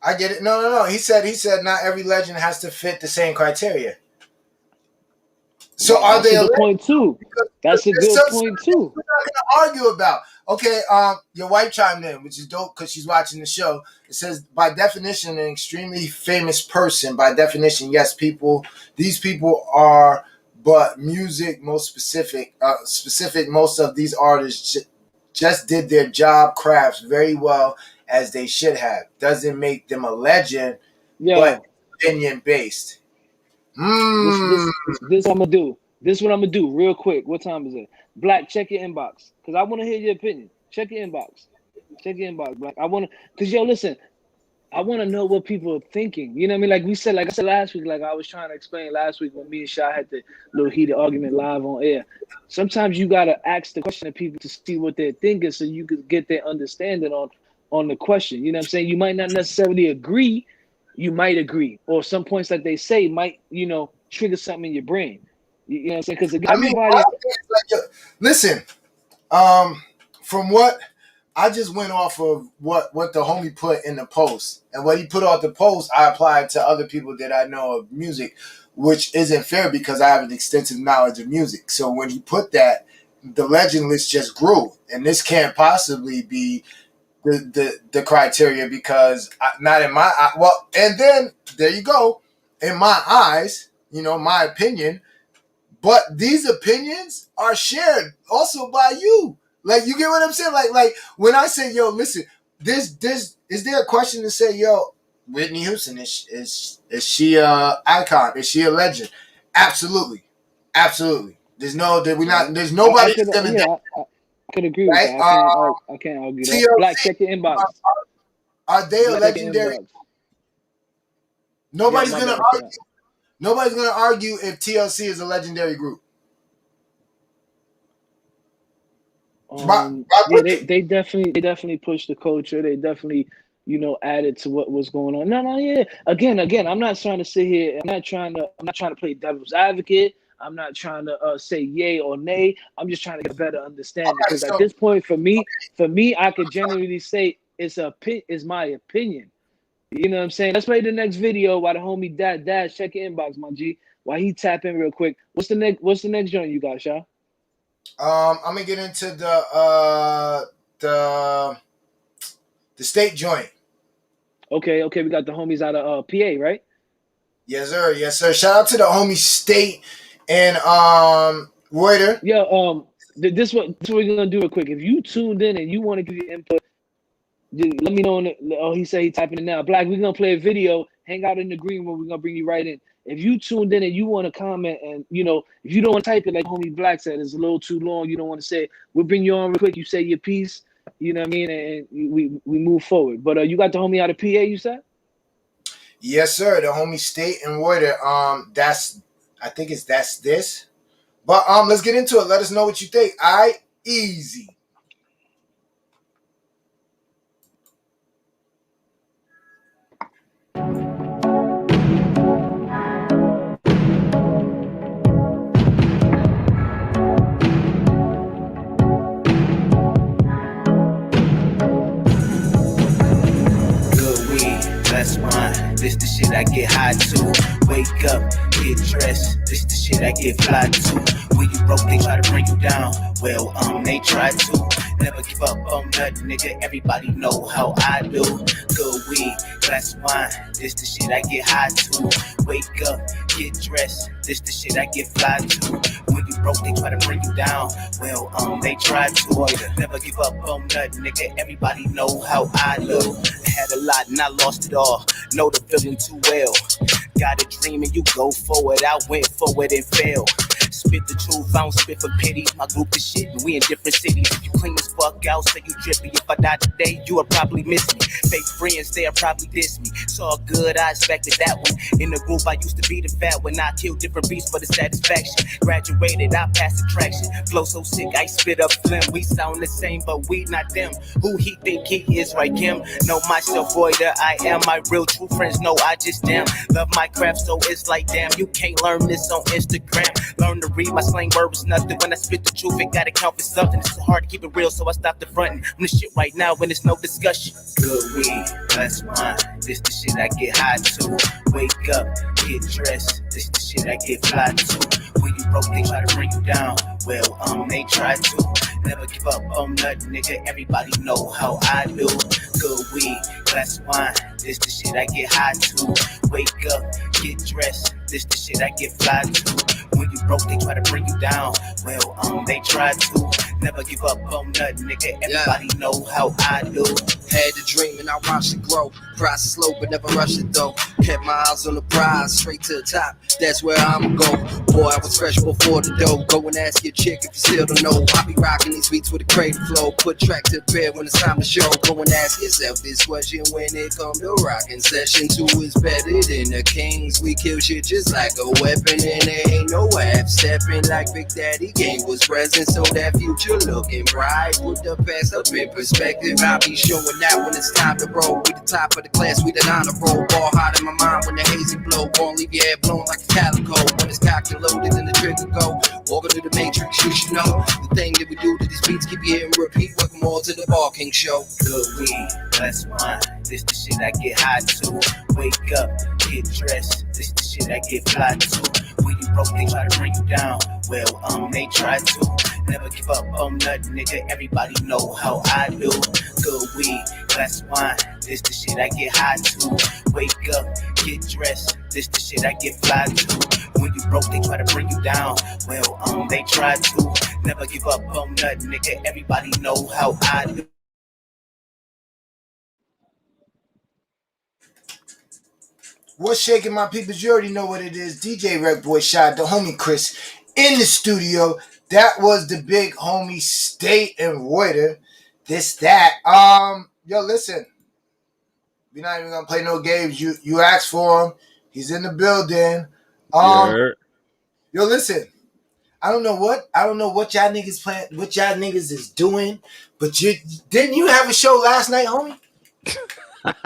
I get it. No. He said not every legend has to fit the same criteria. So are they a good point too? That's a good point too. We're not gonna argue about. Okay, your wife chimed in, which is dope because she's watching the show. It says, by definition, an extremely famous person. By definition, yes, these people are, but music most specific. Most of these artists just did their job crafts very well as they should have. Doesn't make them a legend, but opinion based. This I'm gonna do. This is what I'm gonna do real quick. What time is it? Black, check your inbox because I want to hear your opinion. Check your inbox. Check your inbox, Black. I want to, because yo, listen, I want to know what people are thinking. You know what I mean? Like I said last week, like I was trying to explain last week when me and Shy had the little heated argument live on air. Sometimes you gotta ask the question of people to see what they're thinking so you can get their understanding on the question. You know what I'm saying? You might not necessarily agree. You might agree, or some points that they say might, you know, trigger something in your brain. You know what I'm saying? Because everybody. Listen, from what I just went off of what the homie put in the post, and what he put off the post, I applied to other people that I know of music, which isn't fair because I have an extensive knowledge of music. So when he put that, the legend list just grew, and this can't possibly be the criteria because not in my well, and then there you go, in my eyes, you know, my opinion, but these opinions are shared also by you. Like, you get what I'm saying? Like when I say, yo, listen, this is there a question to say, yo, Whitney Houston, is she a icon? Is she a legend? Absolutely. There's nobody that's gonna I could agree with that. I can't argue that. TLC, Black, check your inbox. Are they a legendary? Nobody's gonna argue. Nobody's gonna argue if TLC is a legendary group. They definitely pushed the culture. They definitely, you know, added to what was going on. No, yeah. Again, I'm not trying to sit here. I'm not trying to play devil's advocate. I'm not trying to say yay or nay. I'm just trying to get a better understanding. Because at this point, for me, I could generally say it's my opinion. You know what I'm saying? Let's play the next video while the homie Dash check your inbox, my G. While he tap in real quick. What's the next joint you got, Sha? I'm gonna get into the state joint. Okay. We got the homies out of PA, right? Yes, sir. Shout out to the homie State and Reuter. Yeah, this what we're gonna do real quick. If you tuned in and you want to give your input, let me know. He said he typing it now. Black, we're gonna play a video. Hang out in the green room. We're gonna bring you right in. If you tuned in and you want to comment, and you know, if you don't want to type it like homie Black said, it's a little too long. You don't want to say. We'll bring you on real quick. You say your piece. You know what I mean, and we move forward. But you got the homie out of PA. You said. Yes, sir. The homie State and Reuter. I think that's this. But let's get into it. Let us know what you think. Easy. This the shit I get high to. Wake up, get dressed. This the shit I get fly to. When you broke, they try to bring you down. Well, they try to. Never give up on nothing, nigga. Everybody know how I do. Good weed, glass of wine. This the shit I get high to. Wake up, get dressed. This the shit I get fly to. When you broke, they try to bring you down. Well, they try to. Never give up on nothing, nigga. Everybody know how I do. Had a lot and I lost it all. Know the feeling too well. Got a dream and you go forward. I went forward and failed. Spit the truth, I don't spit for pity. My group is shit and we in different cities. If you clean as fuck out, say you drippy. If I die today, you will probably miss me. Fake friends, they'll probably diss me. It's all good, I expected that one. In the group, I used to be the fat one. I killed different beasts for the satisfaction. Graduated, I passed attraction. Flow so sick, I spit up phlegm. We sound the same, but we not them. Who he think he is, right, Kim? Know myself, boy, that I am. My real true friends know I just am. Love my craft, so it's like, damn, you can't learn this on Instagram. Learn to read my slang word was nothing. When I spit the truth, it gotta count for something. It's hard to keep it real, so I stopped the fronting. I'm the shit right now when there's no discussion. Good weed, that's wine. This the shit I get high to. Wake up, get dressed. This the shit I get fly to. When you broke, they try to bring you down. Well, they try to. Never give up on nothing, nigga. Everybody know how I do. Good weed, glass of wine. This the shit I get high to. Wake up, get dressed. This the shit I get fly to. When you broke, they try to bring you down. Well, they try to. Never give up on nothing, nigga. Everybody know how I do. Had a dream and I watched it grow. Process slow, but never rush it though. Kept my eyes on the prize, straight to the top. That's where I'ma go. Boy, I was fresh before the dough. Go and ask your chick if you still don't know. I be rocking these beats with a crazy flow. Put track to the bed when it's time to show. Go and ask yourself this question when it come to rocking. Session 2 is better than the Kings. We kill shit just like a weapon, and there ain't no half stepping like Big Daddy Game was present. So that future looking bright. Put the past up in perspective. I'll be showing that when it's time to roll. We the top of the class, we the honor roll. Ball hot in my mind when the hazy blow. Won't leave your head blown like a calico. When it's cocked and loaded and the trigger go. Walking to the matrix, you should know. The thing that we do to these beats, keep you hitting repeat. Welcome all to the Ball King Show. Good weed, that's wine. This the shit I get high to. Wake up, get dressed. This the shit I get fly to. When you broke, they try to bring you down. Well, they try to. Never give up on nothing, nigga. Everybody know how I do. Good weed, glass of wine. This the shit I get high to. Wake up, get dressed. This the shit I get fly to. When you broke, they try to bring you down. Well, they try to. Never give up on nothing, nigga. Everybody know how I do. What's shaking, my peoples? You already know what it is. DJ Red Boy Shot, the homie Chris in the studio. That was the big homie State and Reuter. This, that. Yo, listen. We're not even gonna play no games. You asked for him. He's in the building. Yo, listen. I don't know what y'all niggas playing, what y'all niggas is doing, but didn't you have a show last night, homie?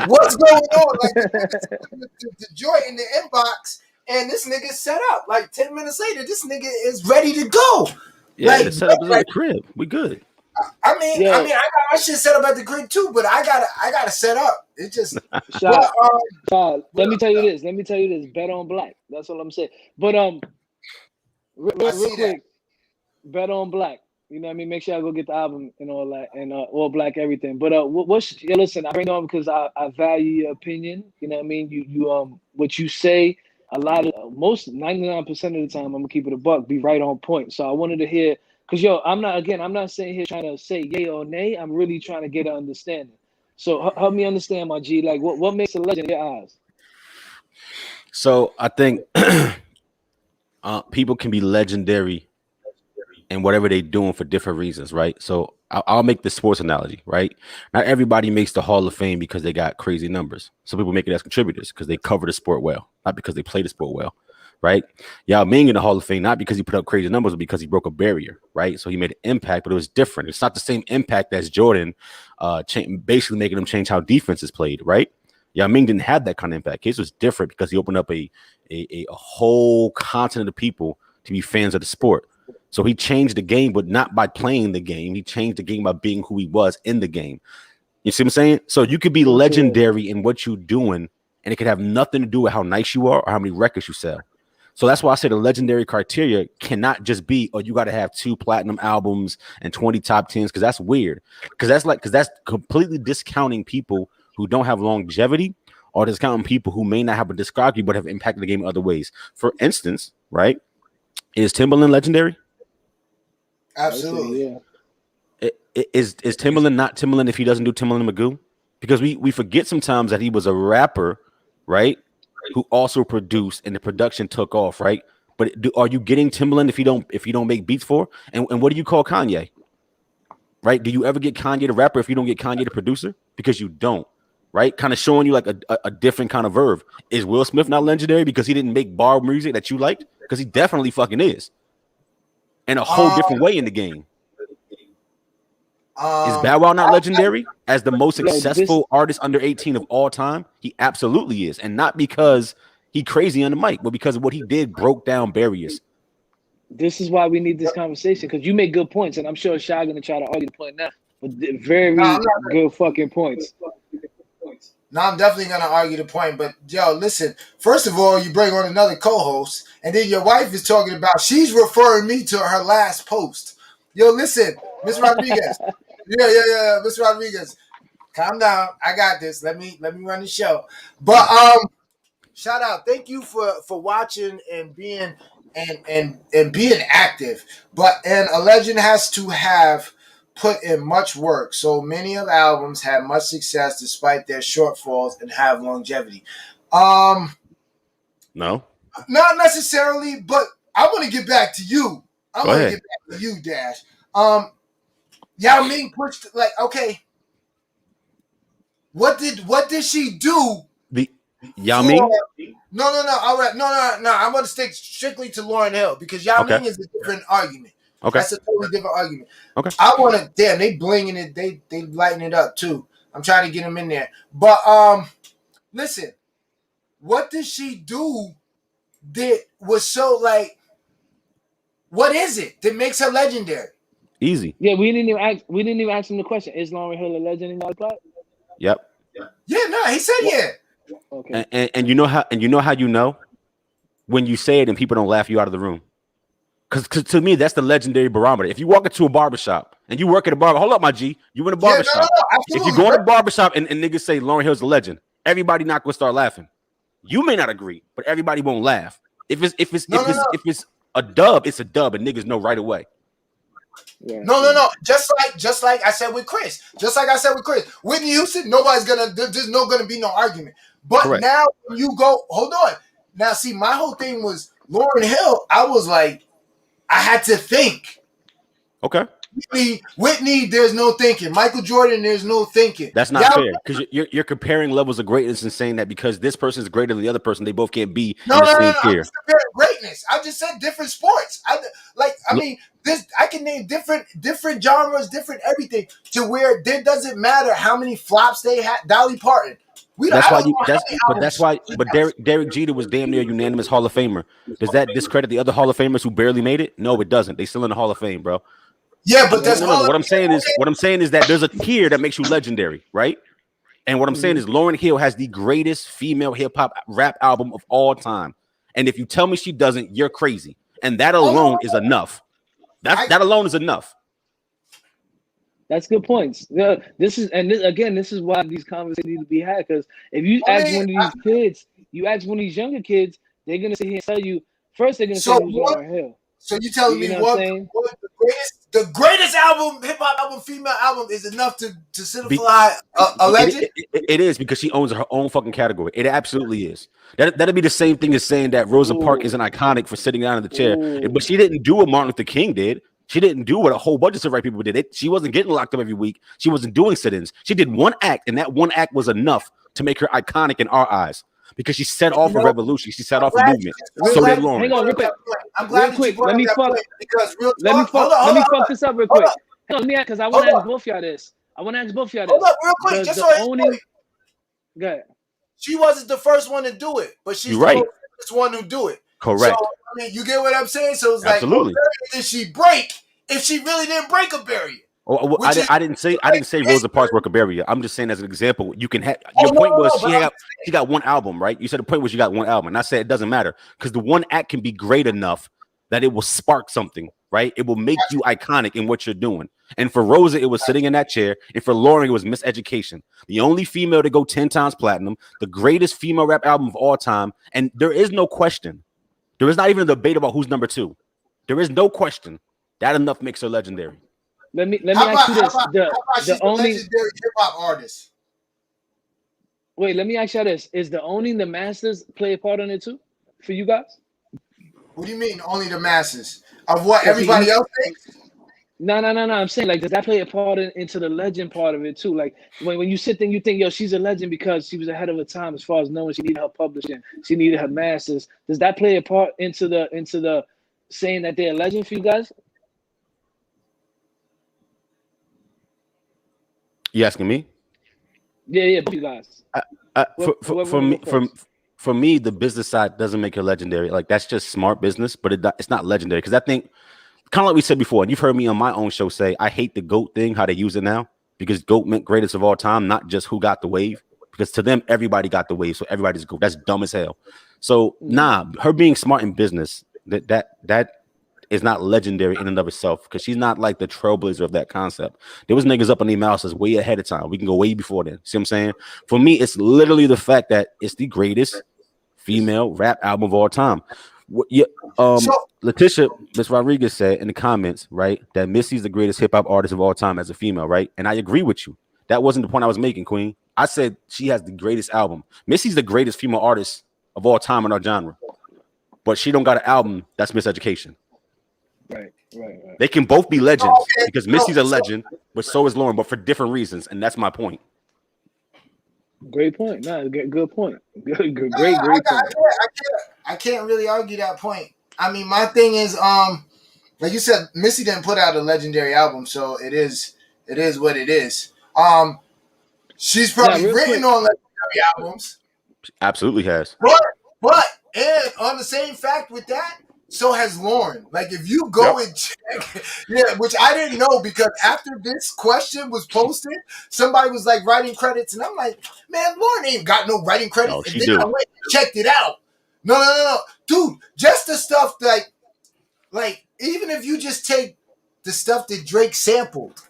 What's going on? Like the joint in the inbox, and this nigga set up. Like 10 minutes later, this nigga is ready to go. Yeah, like, the setup is at the crib. We good. I mean, I got my shit set up at the crib too, but I gotta set up. It just let me tell you this. Bet on black. That's what I'm saying. But real quick, bet on black. You know what I mean? Make sure I go get the album and all that, and all black everything. But listen, I bring it on because I value your opinion. You know what I mean? You what you say, most 99% of the time, I'm gonna keep it a buck, be right on point. So I wanted to hear, because I'm not saying here trying to say yay or nay. I'm really trying to get an understanding. So help me understand, my G. Like what makes a legend in your eyes? So I think people can be legendary and whatever they're doing for different reasons, right? So I'll make the sports analogy, right? Not everybody makes the Hall of Fame because they got crazy numbers. Some people make it as contributors because they cover the sport well, not because they play the sport well, right? Yao Ming in the Hall of Fame, not because he put up crazy numbers, but because he broke a barrier, right? So he made an impact, but it was different. It's not the same impact as Jordan, basically making them change how defense is played, right? Yao Ming didn't have that kind of impact. His was different because he opened up a whole continent of people to be fans of the sport. So he changed the game, but not by playing the game. He changed the game by being who he was in the game. You see what I'm saying? So you could be legendary in what you're doing and it could have nothing to do with how nice you are or how many records you sell. So that's why I say the legendary criteria cannot just be, oh, you got to have 2 platinum albums and 20 top 10s, because that's weird. Because that's completely discounting people who don't have longevity, or discounting people who may not have a discography but have impacted the game in other ways. For instance, right, is Timbaland legendary? Absolutely. Yeah. Is Timbaland not Timbaland if he doesn't do Timbaland and Magoo? Because we forget sometimes that he was a rapper, right, who also produced, and the production took off, right? But are you getting Timbaland if you don't make beats for? And what do you call Kanye? Right? Do you ever get Kanye the rapper if you don't get Kanye the producer? Because you don't, right? Kind of showing you like a different kind of verve. Is Will Smith not legendary because he didn't make bar music that you liked? Because he definitely fucking is. In a whole different way in the game. Is Bow Wow not legendary as the most successful artist under 18 of all time? He absolutely is. And not because he crazy on the mic, but because of what he did broke down barriers. This is why we need this conversation, because you make good points, and I'm sure Shy gonna try to argue the point now, but very good fucking points. No, I'm definitely gonna argue the point, but yo, listen. First of all, you bring on another co-host, and then your wife is talking about she's referring me to her last post. Yo, listen, Miss Rodriguez. Yeah, Miss Rodriguez. Calm down. I got this. Let me run the show. But shout out. Thank you for watching and being and being active. And a legend has to have put in much work. So many of albums have much success despite their shortfalls and have longevity. No. Not necessarily, but I want to get back to you. I want to get back to you, Dash. Yao Ming pushed, like, okay. What did she do? The Yao Ming? No. All right. No. I'm going to stick strictly to Lauryn Hill because Yao Ming is a different argument. Okay. That's a totally different argument. Okay. I want to, damn, they blinging it. They lighting it up too. I'm trying to get them in there. But listen, what did she do that was so like, what is it that makes her legendary? Easy. Yeah, we didn't even ask him the question. Is Lauryn Hill a legend in your plot? Yep. Yeah, no, he said yeah. Okay. And you know how you know when you say it and people don't laugh you out of the room. Because to me, that's the legendary barometer. If you walk into a barbershop and you work at a barber, hold up, my G, you in a barbershop. If you go in a barbershop and niggas say Lauryn Hill's a legend, everybody not gonna start laughing. You may not agree, but everybody won't laugh. If it's a dub, it's a dub, and niggas know right away. Yeah. No. Just like I said with Chris. Whitney Houston, there's no gonna be no argument. But correct. Now when you go, hold on. Now see, my whole thing was Lauryn Hill. I was like, I had to think. Okay. Whitney, there's no thinking. Michael Jordan, there's no thinking. That's not fair because you're comparing levels of greatness and saying that because this person is greater than the other person, they both can't be in the same tier. I'm just comparing greatness. I just said different sports. I mean, I can name different genres, different everything to where there doesn't matter how many flops they had. Dolly Parton. But Derek Jeter was damn near unanimous Hall of Famer. Does that discredit the other Hall of Famers who barely made it? No, it doesn't. They still in the Hall of Fame, bro. Yeah, but that's what I'm saying is that there's a tier that makes you legendary, right? And what I'm saying is Lauryn Hill has the greatest female hip hop rap album of all time. And if you tell me she doesn't, you're crazy. And that alone is enough. That alone is enough. That's good points. This is why these conversations need to be had. Because if you ask one of these kids, you ask one of these younger kids, they're gonna sit here and tell you first. They're gonna say who's Lauryn Hill. So you telling me what the greatest album, hip hop album, female album is enough to solidify a legend? It is because she owns her own fucking category. It absolutely is. That'd be the same thing as saying that Rosa Parks isn't iconic for sitting down in the chair, but she didn't do what Martin Luther King did. She didn't do what a whole bunch of civil rights people did. She wasn't getting locked up every week. She wasn't doing sit-ins. She did one act, and that one act was enough to make her iconic in our eyes because she set off a revolution. She set off a movement. So did Lauryn. Hang on, real quick. I'm glad quick. Let me fuck this up real quick. Let me ask, because I want to ask both y'all this. Hold up, real quick. Go ahead. She wasn't the first one to do it, but she's the first one who do it. Correct. So, I mean, you get what I'm saying? So it's absolutely. Like, what barrier did she break if she really didn't break a barrier? I didn't say Rosa Parks work a barrier. I'm just saying as an example, you can have your point was she got one album, right? You said the point was you got one album, and I said it doesn't matter because the one act can be great enough that it will spark something, right? It will make you iconic in what you're doing. And for Rosa, it was sitting in that chair, and for Lauren, it was Miseducation, the only female to go 10 times platinum, the greatest female rap album of all time, and there is no question. There is not even a debate about who's number 2. There is no question. That enough makes her legendary. Let me ask you this: the only legendary hip hop artist. Wait, let me ask you this: is the owning the masters play a part in it too for you guys? What do you mean only the masses of what everybody else thinks? No. I'm saying like does that play a part into the legend part of it too? Like when you sit there and you think, yo, she's a legend because she was ahead of her time as far as knowing she needed her publishing, she needed her masters. Does that play a part into the saying that they're a legend for you guys? You asking me? Yeah, you guys. For me, the business side doesn't make it legendary. Like that's just smart business, but it's not legendary because I think kind of like we said before, and you've heard me on my own show say I hate the GOAT thing, how they use it now, because GOAT meant greatest of all time, not just who got the wave. Because to them, everybody got the wave, so everybody's GOAT. That's dumb as hell. So her being smart in business that is not legendary in and of itself because she's not like the trailblazer of that concept. There was niggas up on their mouths way ahead of time. We can go way before then. See what I'm saying? For me, it's literally the fact that it's the greatest female rap album of all time. Letitia, Miss Rodriguez said in the comments, right, that Missy's the greatest hip hop artist of all time as a female, right? And I agree with you. That wasn't the point I was making, Queen. I said she has the greatest album. Missy's the greatest female artist of all time in our genre, but she don't got an album that's Miseducation. Right. They can both be legends because Missy's a legend, but so is Lauren, but for different reasons, and that's my point. Great point. Good point. Great point. I can't really argue that point. I mean, my thing is, like you said, Missy didn't put out a legendary album, so it is what it is. She's probably written on legendary albums. Absolutely has. But and on the same fact with that, so has Lauren. Like if you go and check, which I didn't know because after this question was posted, somebody was like writing credits, and I'm like, man, Lauren ain't got no writing credits. No, and then I went and checked it out. No, dude, just the stuff like even if you just take the stuff that Drake sampled,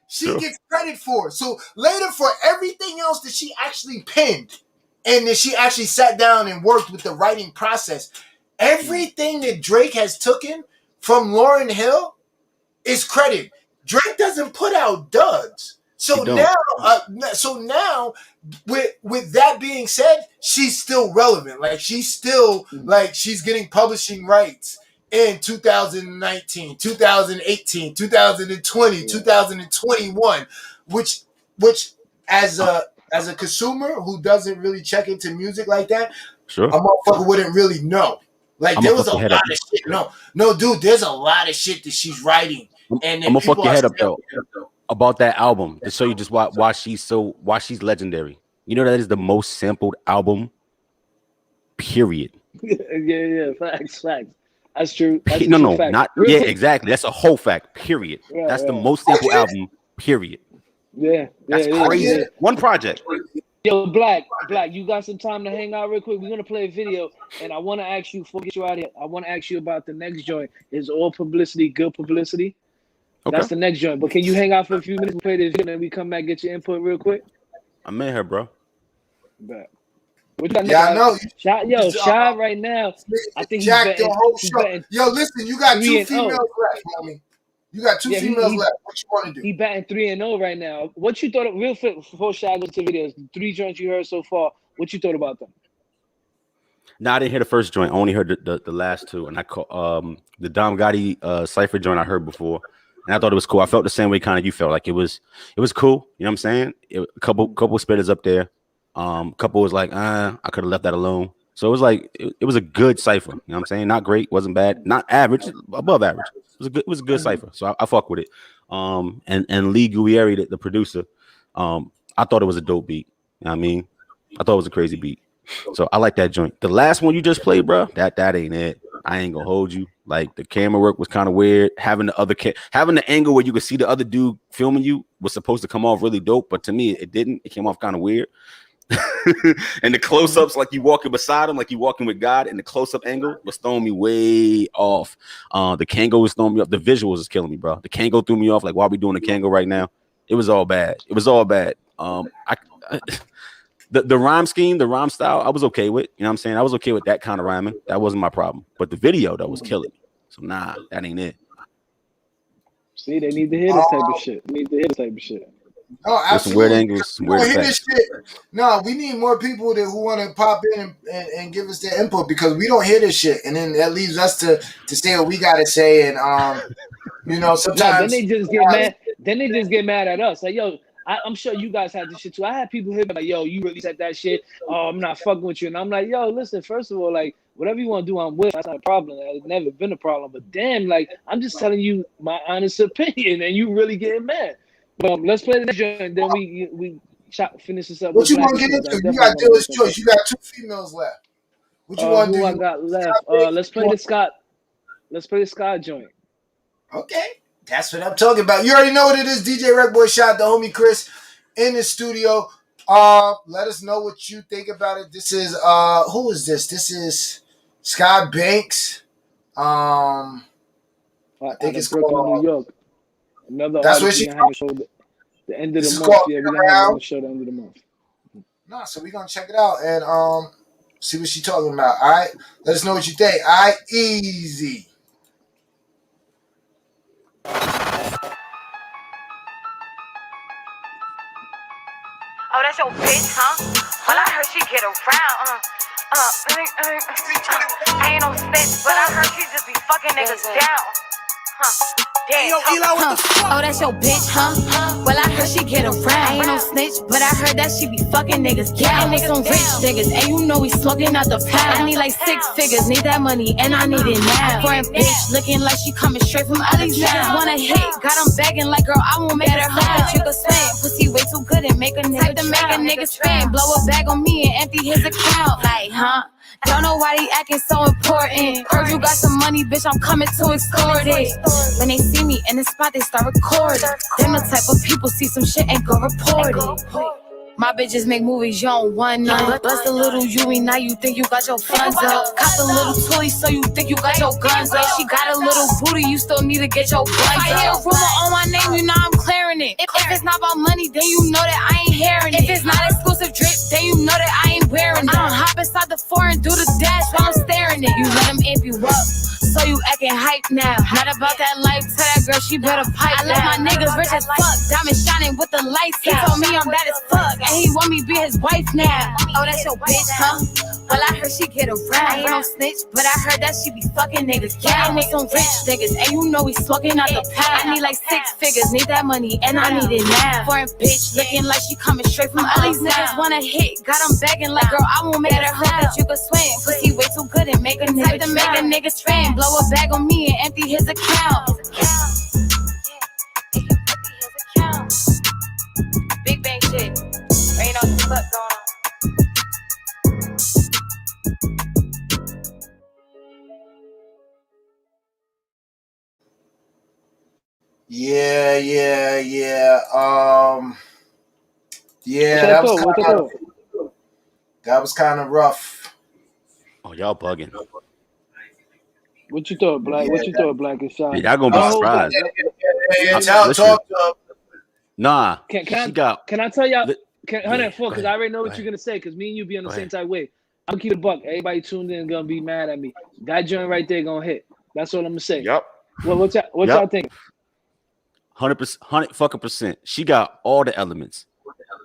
she gets credit for. So later for everything else that she actually penned. And then she actually sat down and worked with the writing process. Everything that Drake has taken from Lauryn Hill is credit. Drake doesn't put out duds. So now, with that being said, she's still relevant. Like she's still she's getting publishing rights in 2019, 2018, 2020, 2021, which as a consumer who doesn't really check into music like that, a motherfucker wouldn't really know. Like there was a lot of shit. No, dude, there's a lot of shit that she's writing. And I'm gonna fuck your head up though about that album to show you just why she's legendary. You know that is the most sampled album. Period. Yeah. Facts. That's true. Exactly. That's a whole fact. Period. That's the most sampled album. Period. Yeah, that's crazy. Yeah. One project. Yo, Black, you got some time to hang out real quick? We're gonna play a video, and I want to ask you before we get you out of here. I want to ask you about the next joint. Is all publicity good publicity? Okay. That's the next joint. But can you hang out for a few minutes? We'll play this video, and then we come back get your input real quick. I'm in here, bro. Back. I know. Shy right now. I think he's betting, the whole show. Yo, listen, you got 2 females left, homie. You got 2 females left. What you want to do? He batting 3-0 right now. What you thought of real quick before Shy goes to videos? The 3 joints you heard so far. What you thought about them? No, I didn't hear the first joint. I only heard the last 2, and I call the Dom Gotti Cypher joint I heard before, and I thought it was cool. I felt the same way kind of you felt. Like it was cool. You know what I'm saying? A couple spitters up there. Couple was like, I could have left that alone. So it was like it was a good cipher. You know what I'm saying? Not great, wasn't bad, not average, above average. It was a good cipher. So I fuck with it. And Lee Guerrieri, the producer, I thought it was a dope beat. You know what I mean? I thought it was a crazy beat. So I like that joint. The last one you just played, bro, that ain't it. I ain't gonna hold you. Like the camera work was kind of weird. Having the angle where you could see the other dude filming you was supposed to come off really dope, but to me it didn't. It came off kind of weird. And the close-ups, like you walking beside him, like you walking with God, and the close-up angle was throwing me way off. The Kango was throwing me off. The visuals is killing me, bro. The Kango threw me off. Like, why are we doing the Kango right now? It was all bad. It was all bad. The rhyme scheme, the rhyme style, I was okay with. You know what I'm saying? I was okay with that kind of rhyming. That wasn't my problem. But the video, though, was killing me. So, nah, that ain't it. See, they need to hear this type of shit. They need to hear this type of shit. Oh, absolutely. Some weird angles, some weird effects. No, we need more people who want to pop in and give us their input because we don't hear this shit, and then that leaves us to say what we got to say, and sometimes then they just get mad. Then they just get mad at us. Like, yo, I'm sure you guys had this shit too. I had people hit me like, yo, you really said that shit. Oh, I'm not fucking with you, and I'm like, yo, listen. First of all, like, whatever you want to do, I'm with. That's not a problem. It's never been a problem. But damn, like, I'm just telling you my honest opinion, and you really getting mad. Let's play the joint, and then we finish this up. What you want to get into? You got dealer's choice. You got 2 females left. What you want to do? I got left? Let's play the Scott. Let's play the Scott joint. Okay, that's what I'm talking about. You already know what it is. DJ Wreck Boy shot the homie Chris in the studio. Let us know what you think about it. This is who is this? This is Scott Banks. I think it's called New York. Another that's what she the end of the month. Yeah, we're gonna have a show the end of the month. No, so we're gonna check it out and see what she's talking about. All right, let us know what you think. All right, easy. Oh, that's your bitch, huh? Well, I heard she get around. I ain't no snitch, but I heard she just be fucking niggas down. Damn. Oh, that's your bitch, huh? Well, I heard she get around. I ain't no snitch, but I heard that she be fucking niggas down. Niggas on rich niggas, and you know we smoking out the pound. I need like 6 figures, need that money, and I need it now. Foreign bitch, looking like she coming straight from all these niggas wanna hit. Got them begging like, girl, I won't make her hope that you can spend. Pussy way too good and make a nigga to make a nigga spend. Blow a bag on me and empty his account. Like, huh? Don't know why they acting so important. Heard you got some money, bitch, I'm coming to extort it. When they see me in the spot, they start recording. Them the type of people see some shit and go report it. My bitches make movies, you don't want none. Bust a little Yui, now you think you got your funds up. Cop a little toy, so you think you got your guns up. She got a little booty, you still need to get your buns up. I hear a rumor on my name, you know I'm clearing it. If it's not about money, then you know that I ain't hearing it. If it's not exclusive drip, then you know that I ain't wearing it. I don't hop inside the foreign, do the dash while I'm staring it. You let him amp you up, so you acting hype now. Not about that life, tell that girl she better pipe. I love my niggas rich as fuck, diamond shining with the lights. He told me I'm bad as fuck, and he want me be his wife now. Oh, that's your bitch, huh? Well, I heard she get around. I ain't no snitch, but I heard that she be fucking niggas down. Niggas on rich niggas, and you know we smoking out the pound. I need like 6 figures, need that money, and I need it now. Foreign bitch, looking like she coming straight from all these niggas wanna hit. Got them begging like, girl, I won't make her hope that you can swim. Pussy way too good and make a nigga to make a nigga spend. Blow a bag on me and empty his account. Big bang shit. Ain't no fuck going on. Yeah. That was kind of rough. Oh, y'all bugging. What you thought, Black? What you thought, Black and Shot? Y'all gonna be surprised. Talk to him. Nah. Can I tell y'all? Because I already know what you're gonna say. Because me and you be on the same type way. I'm gonna keep it a buck. Everybody tuned in gonna be mad at me. That joint right there gonna hit. That's all I'm gonna say. Yep. Well, what y'all think? 100%. She got all the elements.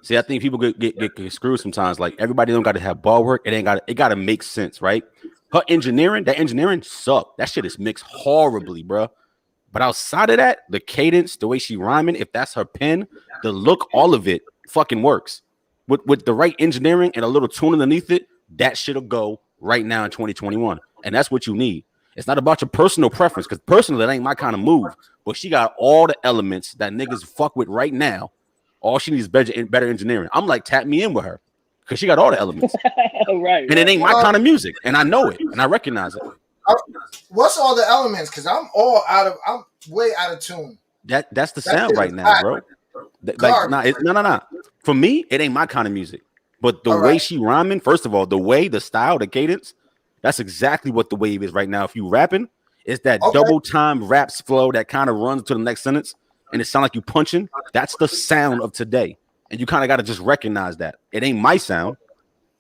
See, I think people get screwed sometimes. Like everybody don't got to have ball work. It got to make sense, right? Her engineering sucked. That shit is mixed horribly, bro. But outside of that, the cadence, the way she rhyming, if that's her pen, the look, all of it fucking works. With the right engineering and a little tune underneath it, that shit'll go right now in 2021. And that's what you need. It's not about your personal preference, because personally, that ain't my kind of move. But she got all the elements that niggas fuck with right now. All she needs is better engineering. I'm like, tap me in with her, because she got all the elements. Right. And it ain't my kind of music. And I know it. And I recognize it. What's all the elements? Because I'm way out of tune. That's the sound right now, bro. No. For me, it ain't my kind of music. But the way she rhyming, first of all, the style, the cadence, that's exactly what the wave is right now. If you rapping, it's that double time raps flow that kind of runs to the next sentence, and it sounds like you punching. That's the sound of today, and you kind of got to just recognize that it ain't my sound,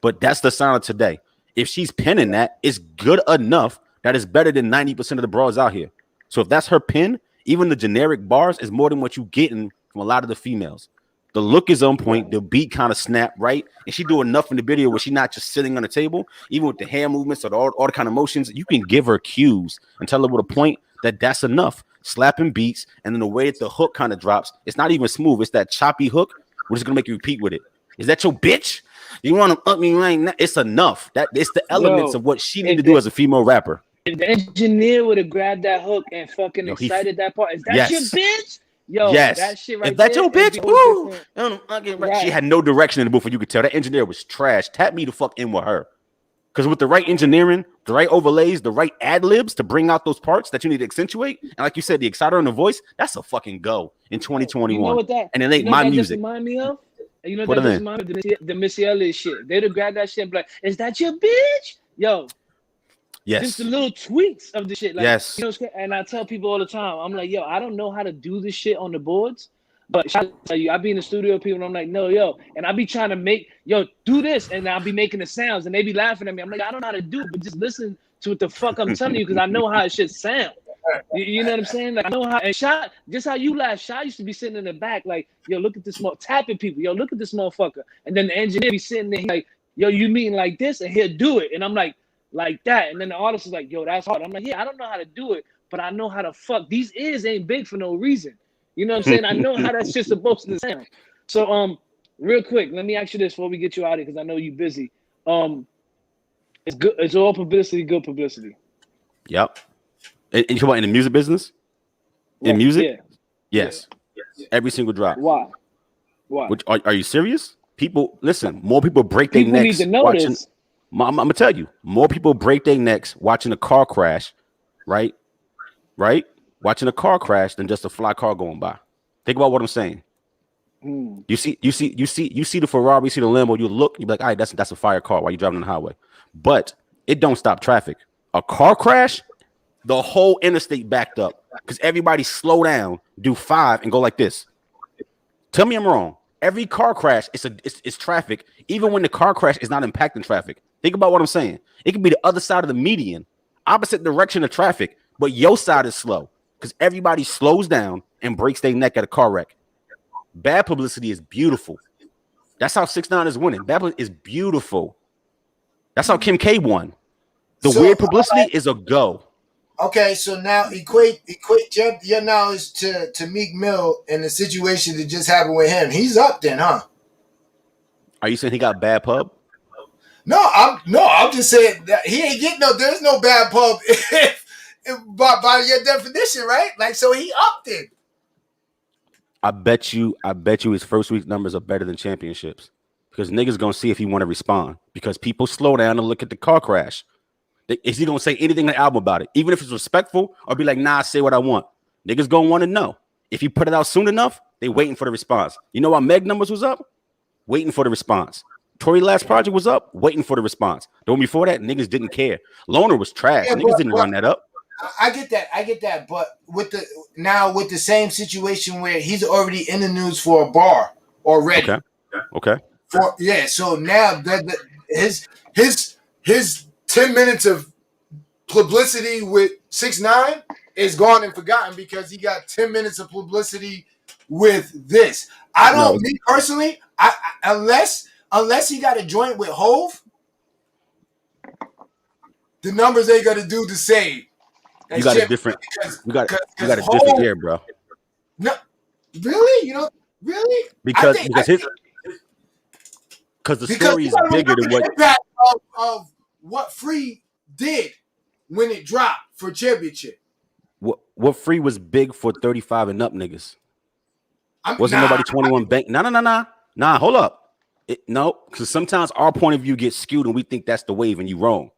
but that's the sound of today. If she's penning that, it's good enough that it's better than 90% of the bras out here. So if that's her pen, even the generic bars is more than what you getting from a lot of the females. The look is on point. The beat kind of snap, right? And she do enough in the video where she not just sitting on the table, even with the hand movements or all the kind of motions. You can give her cues and tell her with a point that's enough. Slapping beats, and then the way that the hook kind of drops, it's not even smooth. It's that choppy hook. We're just gonna make you repeat with it. Is that your bitch? You want to up me right now? It's enough. That it's the elements of what she need to do as a female rapper. If the engineer would have grabbed that hook and fucking excited that part, is that your bitch? Yo, that shit right there. If that's your bitch, woo! She had no direction in the booth, and you could tell that engineer was trash. Tap me the fuck in with her. Because with the right engineering, the right overlays, the right ad libs to bring out those parts that you need to accentuate, and like you said, the exciter on the voice, that's a fucking go in 2021. You know what that, and it ain't my music. Remind me of? You know what that remind me of? The Missy Elliott shit. They'd have grabbed that shit and be like, is that your bitch? Yo. Yes. Just the little tweaks of the shit. Like, yes. You know, and I tell people all the time, I'm like, yo, I don't know how to do this shit on the boards. But I tell you, I be in the studio with people and I'm like, no, yo. And I be trying to make, do this. And I'll be making the sounds and they be laughing at me. I'm like, I don't know how to do it, but just listen to what the fuck I'm telling you because I know how it should sound. You know what I'm saying? Like, I know how, and Shy, just how you laugh, Shy used to be sitting in the back like, yo, look at this, tapping people. Yo, look at this motherfucker. And then the engineer be sitting there like, yo, you mean like this? And he'll do it. And I'm like that. And then the artist is like, yo, that's hard. I'm like, yeah, I don't know how to do it, but I know how to fuck. These ears ain't big for no reason. You know what I'm saying? I know how that shit's supposed to sound. So, real quick, let me ask you this before we get you out of here, because I know you're busy. It's good. It's all publicity, good publicity. Yep. And you talk about in the music business? In music? Yeah. Yes. Yeah. Every single drop. Why? Which are you serious? People, listen, more people break their necks watching. I'm gonna tell you, more people break their necks watching a car crash, right? Watching a car crash than just a fly car going by. Think about what I'm saying. You see the Ferrari, you see the Lambo, you look, you be like, all right, that's a fire car while you're driving on the highway. But it don't stop traffic. A car crash, the whole interstate backed up because everybody slow down, do 5, and go like this. Tell me I'm wrong. Every car crash, it's traffic, even when the car crash is not impacting traffic. Think about what I'm saying. It could be the other side of the median, opposite direction of traffic, but your side is slow because everybody slows down and breaks their neck at a car wreck. Bad publicity is beautiful. That's how 6ix9ine is winning. Bad publicity is beautiful. That's how Kim K won. The weird publicity is a go. Okay, so now equate your knowledge to Meek Mill and the situation that just happened with him. He's up then, huh? Are you saying he got bad pub? No, I'm just saying that he ain't getting there's no bad pub by your definition, right? Like, so he upped it. I bet you his first week numbers are better than championships because niggas gonna see if he want to respond because people slow down and look at the car crash. Is he gonna say anything in the album about it, even if it's respectful, or be like, nah, I say what I want? Niggas gonna want to know. If he put it out soon enough, they waiting for the response. You know why Meg numbers was up? Waiting for the response. Tory last project was up, waiting for the response. The one before that, niggas didn't care. Loner was trash. Niggas didn't run that up. I get that, but with the same situation where he's already in the news for a bar already. Okay. So now his 10 minutes of publicity with 6ix9ine is gone and forgotten because he got 10 minutes of publicity with this. Me personally, unless he got a joint with Hove, the numbers ain't gonna do the same. You got a different year, bro. No, really? You know, really? Because the story is bigger than what impact of what Free did when it dropped for championship. What Free was big for 35 and up niggas. Wasn't nobody 21 bank? Nah. Hold up. No, because sometimes our point of view gets skewed and we think that's the wave and you wrong.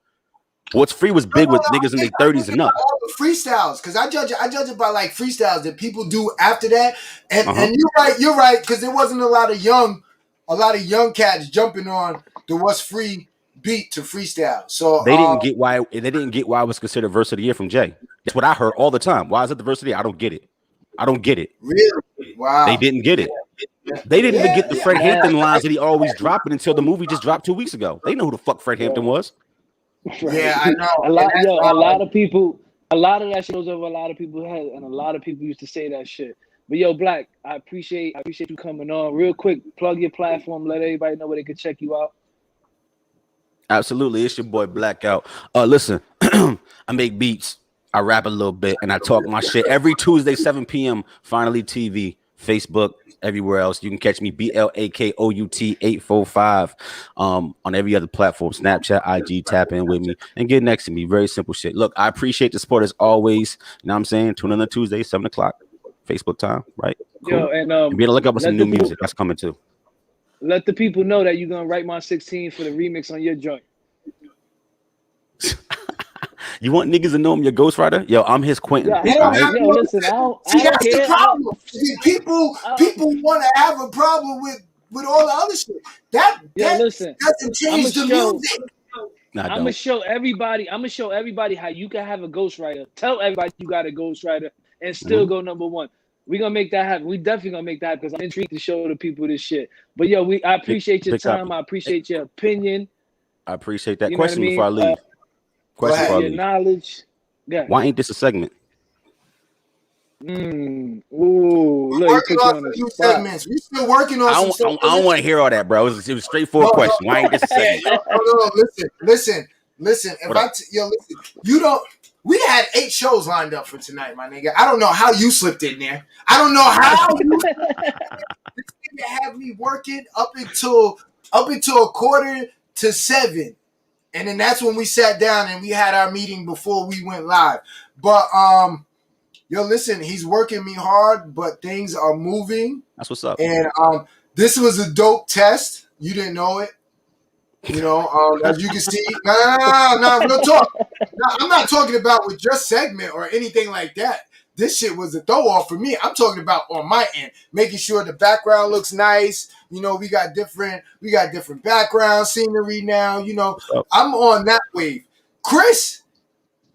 What's Free was big with niggas in their 30s and up. All the freestyles, because I judge it by like freestyles that people do after that. And you're right, because there wasn't a lot of young cats jumping on the What's Free beat to freestyle. So they didn't get why it was considered verse of the year from Jay. That's what I heard all the time. Why is it the verse of the year? I don't get it. Really? Wow. They didn't get it. They didn't even get the Fred Hampton lines that he always dropping until the movie just dropped 2 weeks ago. They know who the fuck Fred Hampton was. Yeah, I know. A lot of that shit goes over a lot of people's heads, and a lot of people used to say that shit. But yo, Black, I appreciate you coming on. Real quick, plug your platform, let everybody know where they can check you out. Absolutely, it's your boy Blackout. Listen, I make beats, I rap a little bit, and I talk my shit every Tuesday, 7 p.m. Finally TV, Facebook, everywhere else. You can catch me BLAKOUT 845 on every other platform, Snapchat, IG. Tap in with me and get next to me. Very simple shit. Look, I appreciate the support as always. You know what I'm saying? Tune in on Tuesday, 7 o'clock, Facebook time, right? Cool. Yo, and be able to look up with some new music that's coming too. Let the people know that you're gonna write my 16 for the remix on your joint. You want niggas to know I'm your ghostwriter? Yo, I'm his Quentin. Yeah, yo, listen, I don't that's care. the problem. People want to have a problem with all the other shit. That listen, doesn't change the music. I'm gonna show everybody how you can have a ghostwriter. Tell everybody you got a ghostwriter and still go number one. We're gonna make that happen. We definitely gonna make that happen because I'm intrigued to show the people this shit. But yo, I appreciate your time. I appreciate your opinion. I appreciate that. You Question before I leave. Question before I leave. Knowledge. Yeah. Why ain't this a segment? Ooh, we're working on a few segments. We still working on some stuff. I don't want to hear all that, bro. It was a straightforward question. Why ain't this a segment? No, listen. Listen, you don't. We had 8 shows lined up for tonight, my nigga. I don't know how you slipped in there. I don't know how you had me working up until 6:45, and then that's when we sat down and we had our meeting before we went live. But listen, he's working me hard, but things are moving. That's what's up. And this was a dope test. You didn't know it. You know, as you can see, no, real talk. No, I'm not talking about with your segment or anything like that. This shit was a throw off for me. I'm talking about on my end, making sure the background looks nice. You know, we got different background scenery now. You know, I'm on that wave. Chris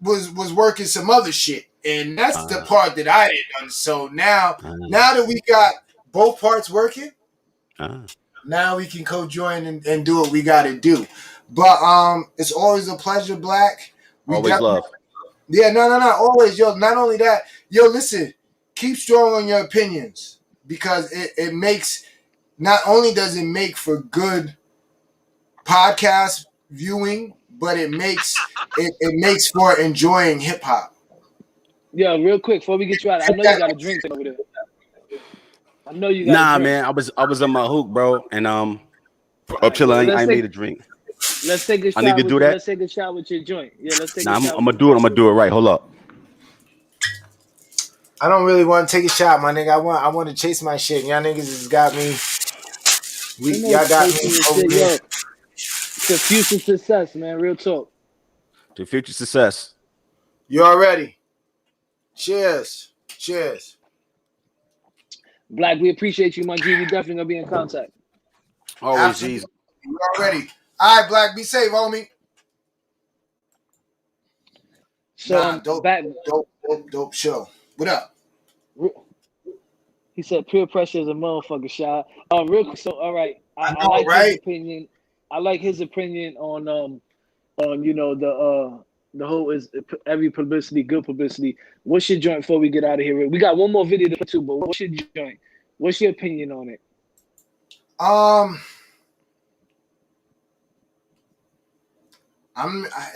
was working some other shit, and that's the part that I didn't. So now that we got both parts working. Now we can co-join and do what we got to do. But it's always a pleasure, Black. Always love. Yeah, no, always. Yo, not only that, listen, keep strong on your opinions because it makes, not only does it make for good podcast viewing, but it makes for enjoying hip hop. Yeah, real quick before we get you out, I know you got a drink over there. I know you got Nah, man, I was on my hook, bro, and I'm chilling. I need a drink. Let's take a shot. I need to do that. Let's take a shot with your joint. Yeah, let's take a shot. I'm gonna do it. I'm gonna do it right. Hold up. I don't really want to take a shot, my nigga. I want to chase my shit. Y'all niggas has got me. Y'all got me over here. To future success, man. Real talk. To future success. You already. Cheers. Black, we appreciate you, my G. We definitely gonna be in contact. Always, G's. You already. All right, Black. Be safe, homie. So dope show. What up? He said peer pressure is a motherfucker shot. Real quick. So all right. I like his opinion. I like his opinion on the whole is every publicity good publicity. What's your joint before we get out of here? We got one more video to put to, but what's your joint? What's your opinion on it?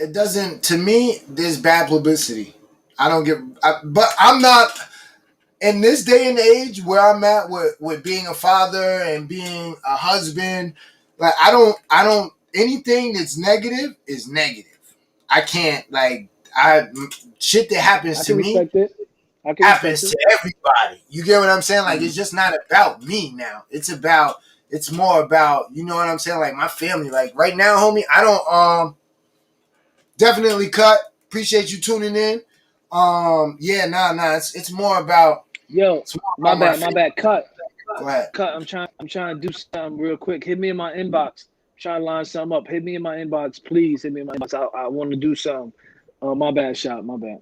It doesn't, to me, there's bad publicity. But I'm not, in this day and age where I'm at with being a father and being a husband, like I don't, anything that's negative is negative. I can't, shit that happens to me happens to everybody. You get what I'm saying? Like, it's just not about me now. It's more about, you know what I'm saying? Like, my family. Like, right now, homie, I don't, definitely cut. Appreciate you tuning in. Yeah, nah. It's more about. Yo, my bad. Cut. Go ahead. Cut. I'm trying to do something real quick. Hit me in my inbox. I'm trying to line something up. Hit me in my inbox, please. Hit me in my inbox. I want to do something. My bad, shot. My bad.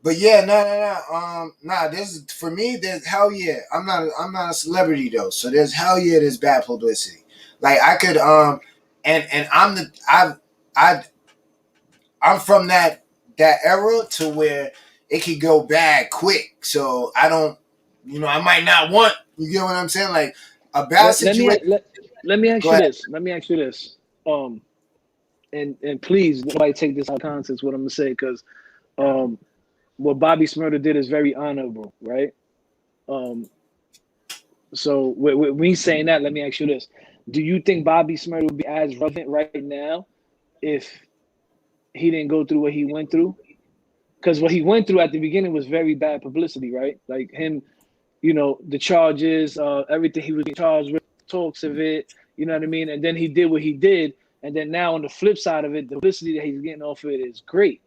But yeah, nah. There's for me. There's hell yeah. I'm not a celebrity though. So there's hell yeah. There's bad publicity. Like I could and I'm from that era to where it could go bad quick. So I don't, I might not want. You get what I'm saying? Like a bad situation. Let me ask you this. Let me ask you this. And please, nobody take this out of context. What I'm gonna say, because what Bobby Smurda did is very honorable, right? So with me saying that, let me ask you this: do you think Bobby Smurda would be as relevant right now if he didn't go through what he went through? Because what he went through at the beginning was very bad publicity, right? Like him, the charges, everything he was being charged with, talks of it, you know what I mean? And then he did what he did. And then now on the flip side of it, the publicity that he's getting off of it is great.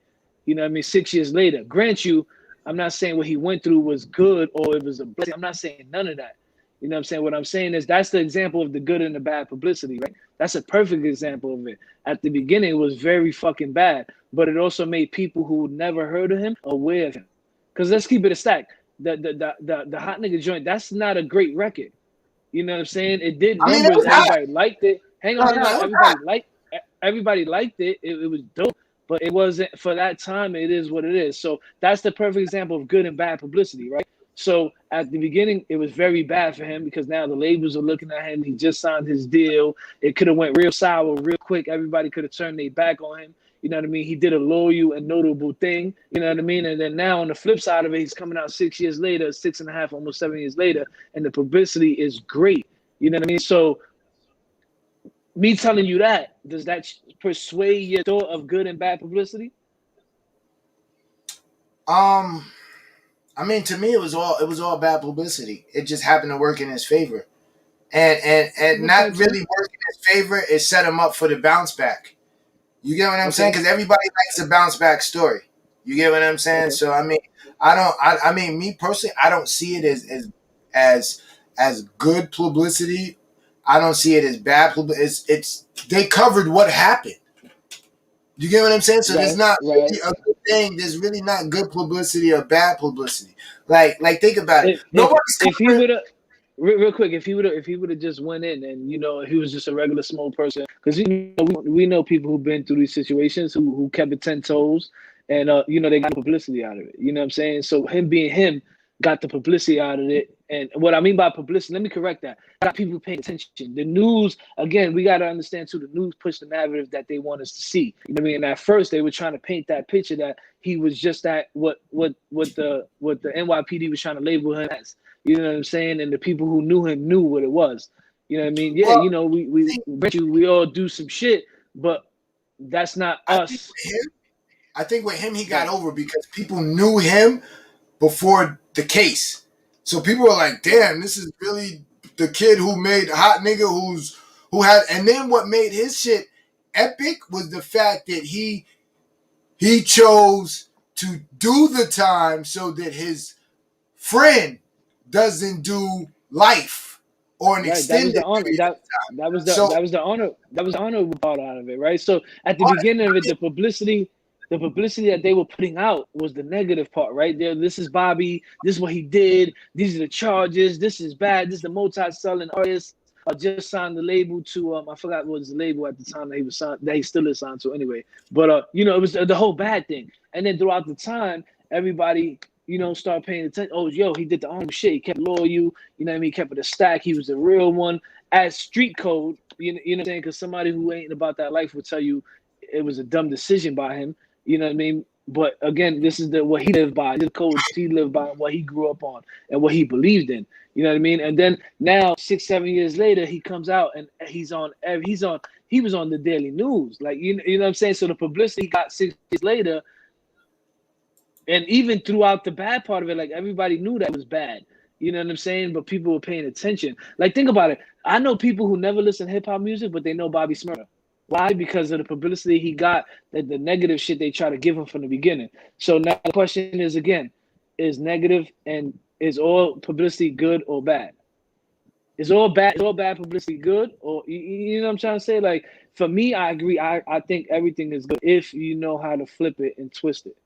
You know what I mean? 6 years later, grant you, I'm not saying what he went through was good or it was a blessing. I'm not saying none of that. You know what I'm saying? What I'm saying is that's the example of the good and the bad publicity, right? That's a perfect example of it. At the beginning, it was very fucking bad, but it also made people who never heard of him aware of him. Because let's keep it a stack. The Hot Nigga Joint, that's not a great record. You know what I'm saying? It did numbers. Everybody liked it. Hang on. Everybody liked it. It was dope, but it wasn't for that time. It is what it is. So that's the perfect example of good and bad publicity, right? So at the beginning, it was very bad for him because now the labels are looking at him. He just signed his deal. It could have went real sour real quick. Everybody could have turned their back on him. You know what I mean? He did a loyal and notable thing. You know what I mean? And then now on the flip side of it, he's coming out 6 years later, 6.5, almost 7 years later, and the publicity is great. You know what I mean? So me telling you that, does that persuade your thought of good and bad publicity? I mean, to me, it was all bad publicity. It just happened to work in his favor, and not really work in his favor. It set him up for the bounce back. You get what I'm saying? Because everybody likes a bounce back story. You get what I'm saying? Okay. So I mean, I mean, me personally, I don't see it as good publicity. I don't see it as bad publicity. It's they covered what happened. You get what I'm saying? So there's not really a good thing. There's really not good publicity or bad publicity. Like think about it. If he would have, real quick, if he would have just went in and if he was just a regular small person, because we know people who've been through these situations who kept it 10 toes, and they got publicity out of it. You know what I'm saying? So him being him got the publicity out of it. And what I mean by publicity, let me correct that. Got people paying attention. The news, again, we got to understand too, the news pushed the narrative that they want us to see. You know what I mean? And at first they were trying to paint that picture that he was just that what the NYPD was trying to label him as. You know what I'm saying? And the people who knew him knew what it was. You know what I mean? Yeah, we all do some shit, but that's not us. I think with him he got over because people knew him before the case. So people were like, damn, this is really the kid who made Hot Nigga who had, and then what made his shit epic was the fact that he chose to do the time so that his friend doesn't do life or an extended that was the honorable part out of it, right? So at the beginning of it, the publicity that they were putting out was the negative part, right? There, this is Bobby. This is what he did. These are the charges. This is bad. This is the multi-selling artist. Just signed the label to I forgot what was the label at the time that he was signed, that he still is signed to anyway. But it was the whole bad thing. And then throughout the time, everybody started paying attention. Oh, he did the own shit. He kept loyal. You know what I mean? He kept it a stack. He was a real one. As street code, you know what I'm saying? Because somebody who ain't about that life will tell you it was a dumb decision by him. You know what I mean? But again, this is what he lived by, the codes he lived by, what he grew up on, and what he believed in. You know what I mean? And then now, 6-7 years later, he comes out and he was on the Daily News. Like you know what I'm saying? So the publicity he got 6 years later, and even throughout the bad part of it, like everybody knew that was bad. You know what I'm saying? But people were paying attention. Like think about it. I know people who never listen to hip hop music, but they know Bobby Smurda. Why? Because of the publicity he got, the negative shit they try to give him from the beginning. So now the question is again, is negative and is all publicity good or bad? Is all bad publicity good? Or you know what I'm trying to say? Like, for me, I agree. I think everything is good if you know how to flip it and twist it.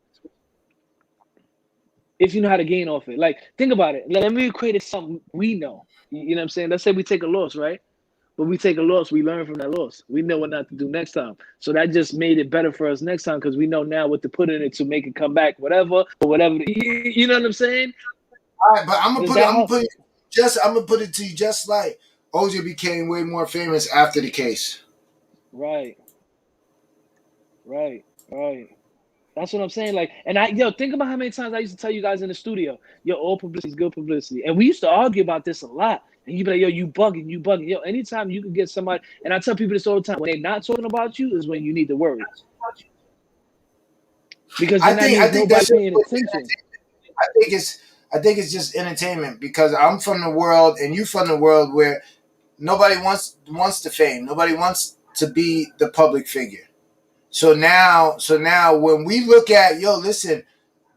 If you know how to gain off it. Like, think about it. Let me equate it to something we know. You know what I'm saying? Let's say we take a loss, right? But we take a loss, we learn from that loss. We know what not to do next time. So that just made it better for us next time because we know now what to put in it to make it come back, whatever, or whatever. You know what I'm saying? All right, but I'm gonna put it to you just like OJ became way more famous after the case. Right. That's what I'm saying. Like, and think about how many times I used to tell you guys in the studio, all publicity is good publicity. And we used to argue about this a lot. And you'd be like, you bugging. Yo, anytime you can get somebody, and I tell people this all the time, when they're not talking about you is when you need to worry. Because I think that's paying attention. I think it's just entertainment because I'm from the world and you from the world where nobody wants the fame. Nobody wants to be the public figure. So now when we look at listen,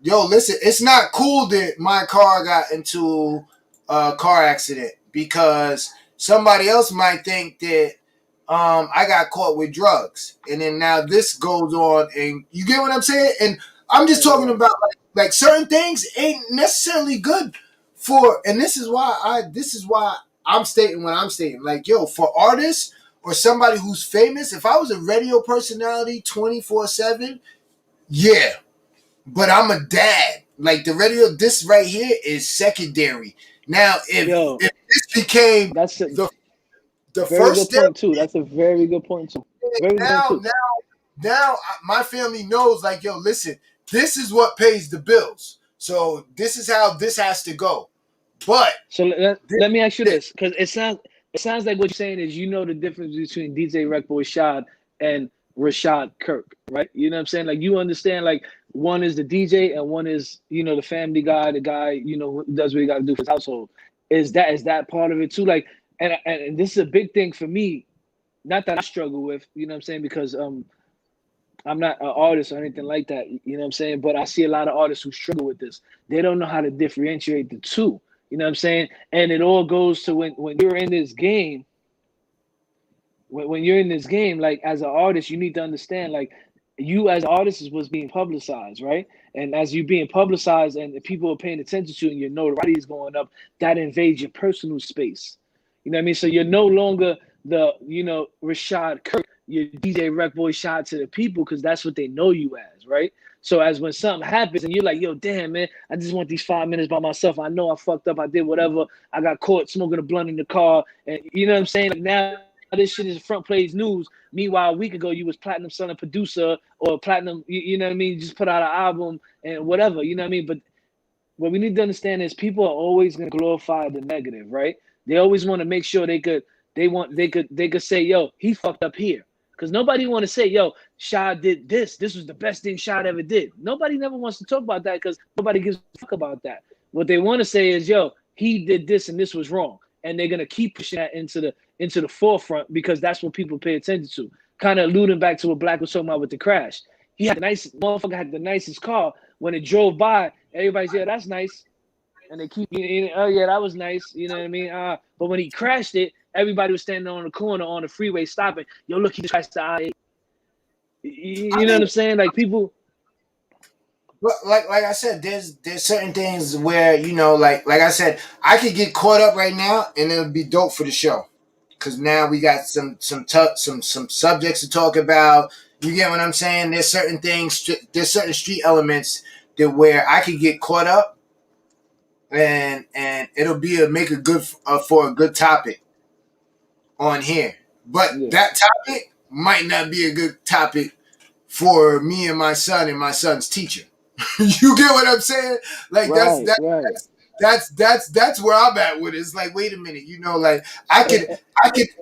it's not cool that my car got into a car accident because somebody else might think that I got caught with drugs. And then now this goes on and you get what I'm saying? And I'm just talking about like certain things ain't necessarily good for, and this is why I'm stating what I'm stating. Like, for artists or somebody who's famous, if I was a radio personality 24/7, yeah. But I'm a dad. Like the radio, this right here is secondary. Now, if this became the first step point too. That's a very good point too. Now my family knows, like, listen, this is what pays the bills. So this is how this has to go. But so let me ask you this, because it sounds like what you're saying is the difference between DJ Wreckboy Shad and Rashad Kirk, right? You know what I'm saying? Like, you understand, like, one is the DJ and one is, the family guy, the guy, who does what he got to do for his household. Is that part of it too? Like, and this is a big thing for me, not that I struggle with, you know what I'm saying? Because I'm not an artist or anything like that, you know what I'm saying? But I see a lot of artists who struggle with this. They don't know how to differentiate the two, you know what I'm saying? And it all goes to when you're in this game, when you're in this game, like, as an artist, you need to understand, like, you as an artist is what's being publicized, right? And as you being publicized and people are paying attention to you and your notoriety is going up, that invades your personal space. You know what I mean? So you're no longer the, Rashad Kirk, your DJ Wreckboy Shad to the people because that's what they know you as, right? So as when something happens and you're like, damn, man, I just want these 5 minutes by myself. I know I fucked up. I did whatever. I got caught smoking a blunt in the car. And you know what I'm saying? Like, now this shit is front page news. Meanwhile, a week ago, you was platinum selling producer or platinum, you know what I mean? Just put out an album and whatever, you know what I mean? But what we need to understand is people are always going to glorify the negative, right? They always want to make sure they could say, he fucked up here. Because nobody want to say, Shad did this. This was the best thing Shad ever did. Nobody never wants to talk about that because nobody gives a fuck about that. What they want to say is, he did this and this was wrong. And they're going to keep pushing that into the forefront because that's what people pay attention to. Kind of alluding back to what Black was talking about with the crash. Motherfucker had the nicest car. When it drove by, everybody's, that's nice. And they keep, oh yeah, that was nice. You know what I mean? But when he crashed it, everybody was standing on the corner on the freeway stopping. Look, he just crashed the I-8. You know what I'm saying? Like, people. But like I said, there's certain things where, like I said, I could get caught up right now and it would be dope for the show. Cause now we got some subjects to talk about. You get what I'm saying? There's certain things, there's certain street elements that where I could get caught up and it'll be make a good for a good topic on here. But that topic might not be a good topic for me and my son and my son's teacher. You get what I'm saying? Like, that's where I'm at with it. It's like, wait a minute, like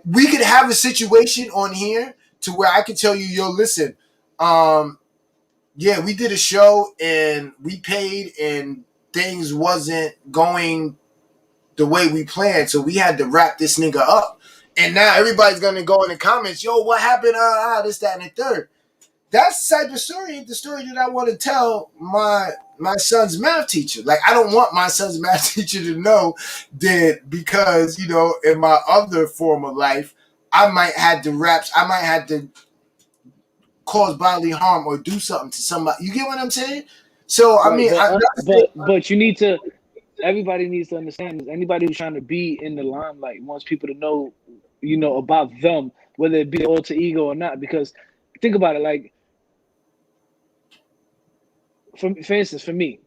we could have a situation on here to where I could tell you, listen, we did a show and we paid and things wasn't going the way we planned, so we had to wrap this nigga up. And now everybody's gonna go in the comments, yo, what happened? This, that, and the third. That's the type of story, the story that I want to tell my son's math teacher. Like, I don't want my son's math teacher to know that because, you know, in my other form of life, I might have to cause bodily harm or do something to somebody. You get what I'm saying? So, I mean, but you need to, everybody needs to understand this. Anybody who's trying to be in the limelight wants people to know, you know, about them, whether it be their alter ego or not. Because think about it, like, for instance, for me,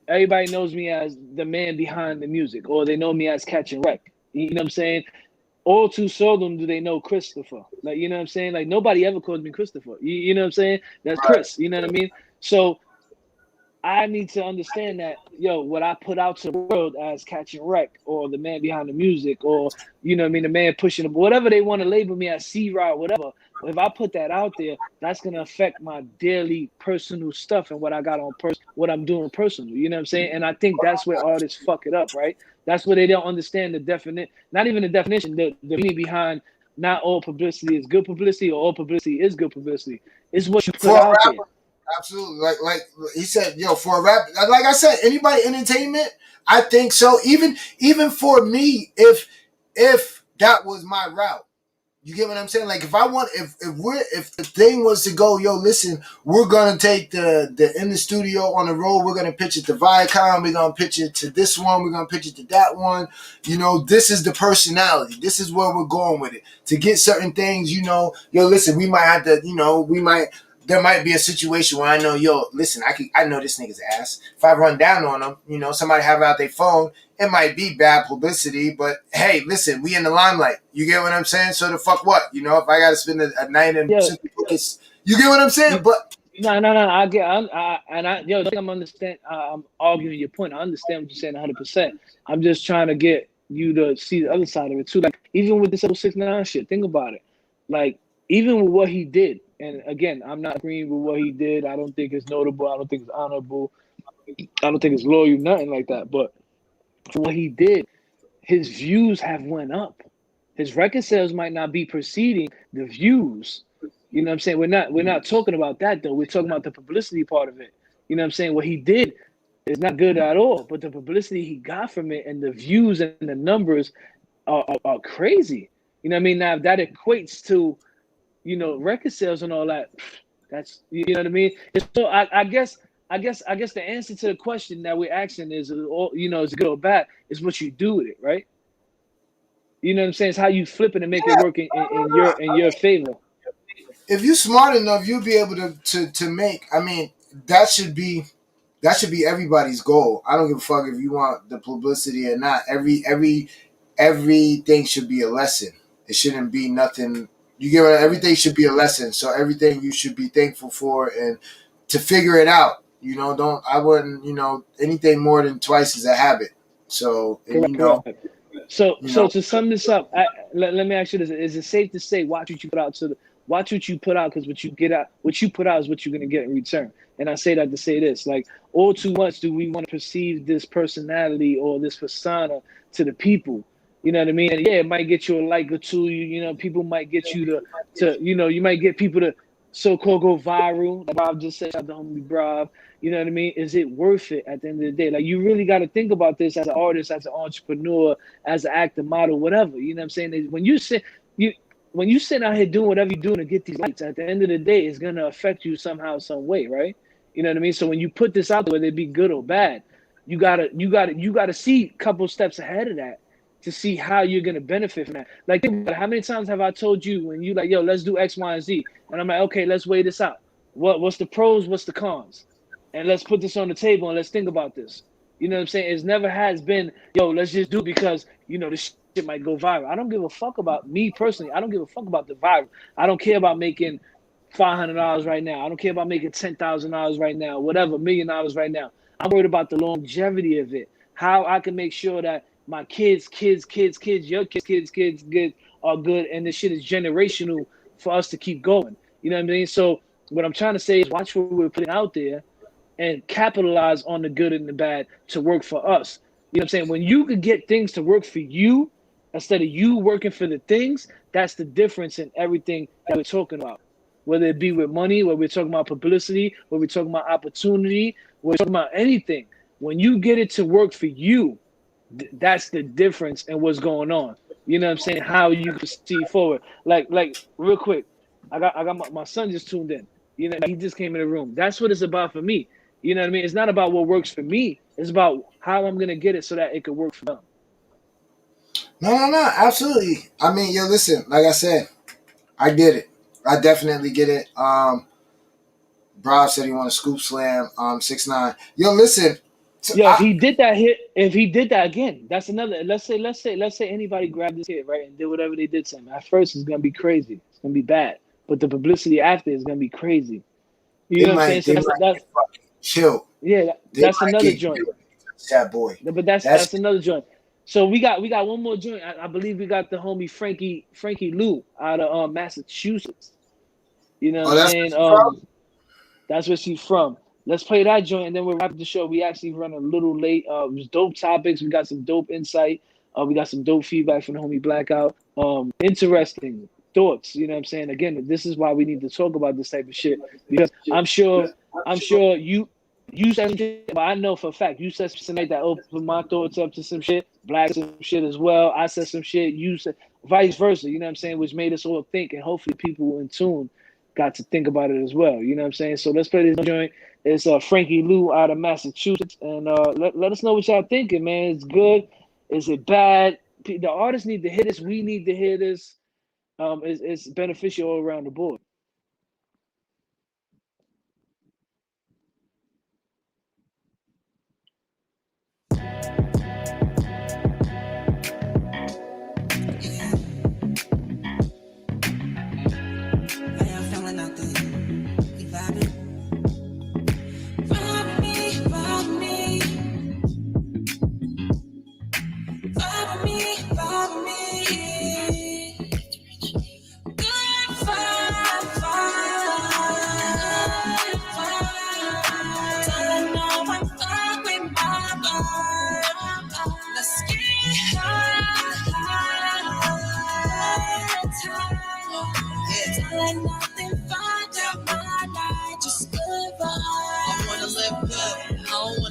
everybody knows me as the man behind the music, or they know me as Catch and Wreck. You know what I'm saying? All too seldom do they know Christopher. Like, you know what I'm saying? Like, nobody ever calls me Christopher. You know what I'm saying? That's Chris. You know what I mean? So I need to understand that, yo, what I put out to the world as Catch and Wreck, or the man behind the music, or, you know what I mean, the man pushing the, whatever they want to label me as, C-Rod, whatever. If I put that out there, that's going to affect my daily personal stuff and what I got on what I'm doing personally. You know what I'm saying? And I think that's where artists fuck it up, right? That's where they don't understand the definition, not even the definition, the meaning behind not all publicity is good publicity or all publicity is good publicity. It's what you put out there. Absolutely. Like he said, yo, for a rap, like I said, anybody entertainment, I think so. Even for me, if that was my route, you get what I'm saying? Like, if the thing was to go, yo, listen, we're gonna take the in the studio on the road, we're gonna pitch it to Viacom, we're gonna pitch it to this one, we're gonna pitch it to that one. You know, this is the personality. This is where we're going with it. To get certain things, you know, yo, listen, we might have to, you know, there might be a situation where I know, yo, listen, I know this nigga's ass. If I run down on him, you know, somebody have out their phone, it might be bad publicity, but hey, listen, we in the limelight. You get what I'm saying? So the fuck what? You know, if I got to spend a night in, you get what I'm saying? But no, I get, yo, I'm understand. I'm arguing your point. I understand what you're saying 100%. I'm just trying to get you to see the other side of it too. Like, even with this 6ix9ine shit, think about it. Like, even with what he did. And again, I'm not agreeing with what he did. I don't think it's notable. I don't think it's honorable. I don't think it's loyal, nothing like that. But for what he did, his views have went up. His record sales might not be preceding the views. You know what I'm saying? We're not talking about that though. We're talking about the publicity part of it. You know what I'm saying? What he did is not good at all. But the publicity he got from it and the views and the numbers are crazy. You know what I mean? Now, if that equates to, you know, record sales and all that, that's, you know what I mean? So I guess the answer to the question that we're asking is, you know, is it good or bad? Is what you do with it, right? You know what I'm saying? It's how you flip it and make it work in your favor. If you're smart enough, you'll be able to make. I mean, that should be everybody's goal. I don't give a fuck if you want the publicity or not. Everything should be a lesson. It shouldn't be nothing. You get what? Everything should be a lesson. So everything you should be thankful for and to figure it out. You know, I wouldn't, you know, anything more than twice is a habit. So, you know. So to sum this up, let me ask you this: is it safe to say watch what you put out because what you put out is what you're gonna get in return? And I say that to say this: like, all too much do we want to perceive this personality or this persona to the people? You know what I mean? And yeah, it might get you a like or two. You know, people might get you to you know, you might get people to so-called go viral. Like Bob just said, the homie Bob. You know what I mean? Is it worth it at the end of the day? Like, you really got to think about this as an artist, as an entrepreneur, as an actor, model, whatever. You know what I'm saying? When you sit out here doing whatever you're doing to get these lights, at the end of the day, it's gonna affect you somehow, some way, right? You know what I mean? So when you put this out there, whether it be good or bad, you gotta see a couple steps ahead of that to see how you're gonna benefit from that. Like, think about it. How many times have I told you when you like, yo, let's do X, Y, and Z, and I'm like, okay, let's weigh this out. What's the pros? What's the cons? And let's put this on the table and let's think about this. You know what I'm saying? It never has been, yo, let's just do it because, you know, this shit might go viral. I don't give a fuck about me personally. I don't give a fuck about the viral. I don't care about making $500 right now. I don't care about making $10,000 right now, whatever, $1 million right now. I'm worried about the longevity of it. How I can make sure that my kids, your kids are good, and this shit is generational for us to keep going. You know what I mean? So what I'm trying to say is watch what we're putting out there and capitalize on the good and the bad to work for us. You know what I'm saying? When you could get things to work for you, instead of you working for the things. That's the difference in everything that we're talking about. Whether it be with money, whether we're talking about publicity, whether we're talking about opportunity, whether we're talking about anything. When you get it to work for you, that's the difference in what's going on. You know what I'm saying? How you proceed forward. Like real quick, I got my son just tuned in. You know, he just came in the room. That's what it's about for me. You know what I mean? It's not about what works for me. It's about how I'm gonna get it so that it could work for them. No, absolutely. I mean, yo, listen, like I said, I get it. I definitely get it. Brob said he want a scoop slam. 6ix9ine. Yo, listen. Yeah, if he did that hit, if he did that again, that's another. Let's say anybody grabbed this hit, right, and did whatever they did to him. At first, it's gonna be crazy. It's gonna be bad, but the publicity after is gonna be crazy. You know what I'm saying? So that's chill. Yeah, that's another joint. That boy. But that's another joint. So we got one more joint. I believe we got the homie Frankee Lu out of Massachusetts. You know what I'm saying? That's where she's from. Let's play that joint, and then we'll wrap up the show. We actually run a little late. It was dope topics. We got some dope insight. We got some dope feedback from the homie Blackout. Interesting thoughts. You know what I'm saying? Again, this is why we need to talk about this type of shit, because I'm sure you said some shit, but I know for a fact you said something like that opened my thoughts up to some shit. Black some shit as well. I said some shit. You said vice versa. You know what I'm saying? Which made us all think, and hopefully people in tune got to think about it as well. You know what I'm saying? So let's play this joint. It's Frankee Lu out of Massachusetts. And let us know what y'all thinking, man. It's good. Is it bad? The artists need to hear this. We need to hear this. It's beneficial all around the board.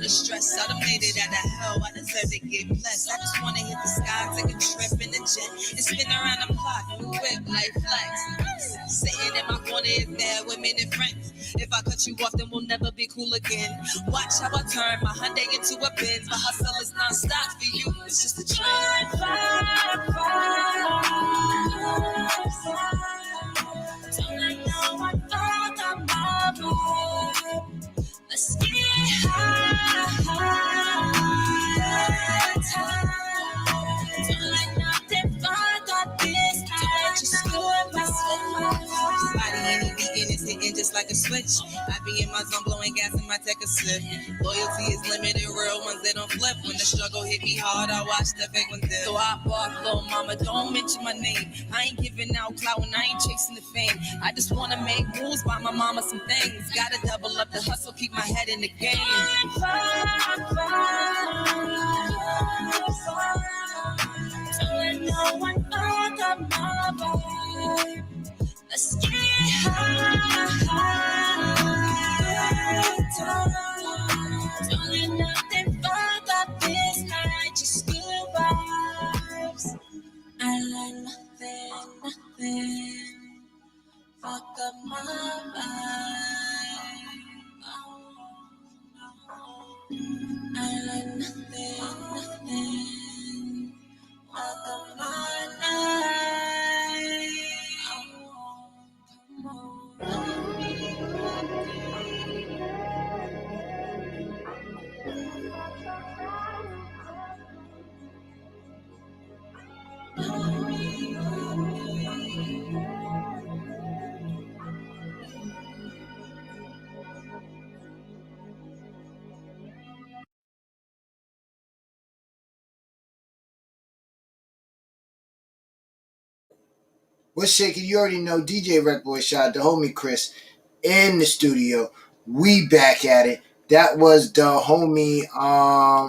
Stress, I done made it out of hell. I deserve to get blessed. I just wanna hit the sky, take a trip in the jet, and spin around the block, whip like flex. Sitting in my corner is there with many friends. If I cut you off, then we'll never be cool again. Watch how I turn my Hyundai into a Benz. My hustle is non-stop for you. It's just a trend. Don't let no one fuck up my vibe. Let's get high. Don't let nothing fuck up this night. Just do it my body any weekend is hitting just like a switch. I be in my zone blowing gas in my tech a sip. Loyalty is limited, real ones they don't flip. When the struggle hit me hard, I watch the fake ones dip. So I bark, little mama, don't mention my name. I ain't giving out clout and I ain't chasing the fame. I just wanna make moves, buy my mama some things. Gotta double up the hustle, keep my head in the game. Don't let no one fuck up my vibe. Let's get high. Don't let nothing fuck up this night. Just good vibes. I let nothing fuck up my vibe. I let nothing fuck up my night. What's shaking? You already know DJ Wreck Boy Shot, the homie Chris, in the studio. We back at it. That was the homie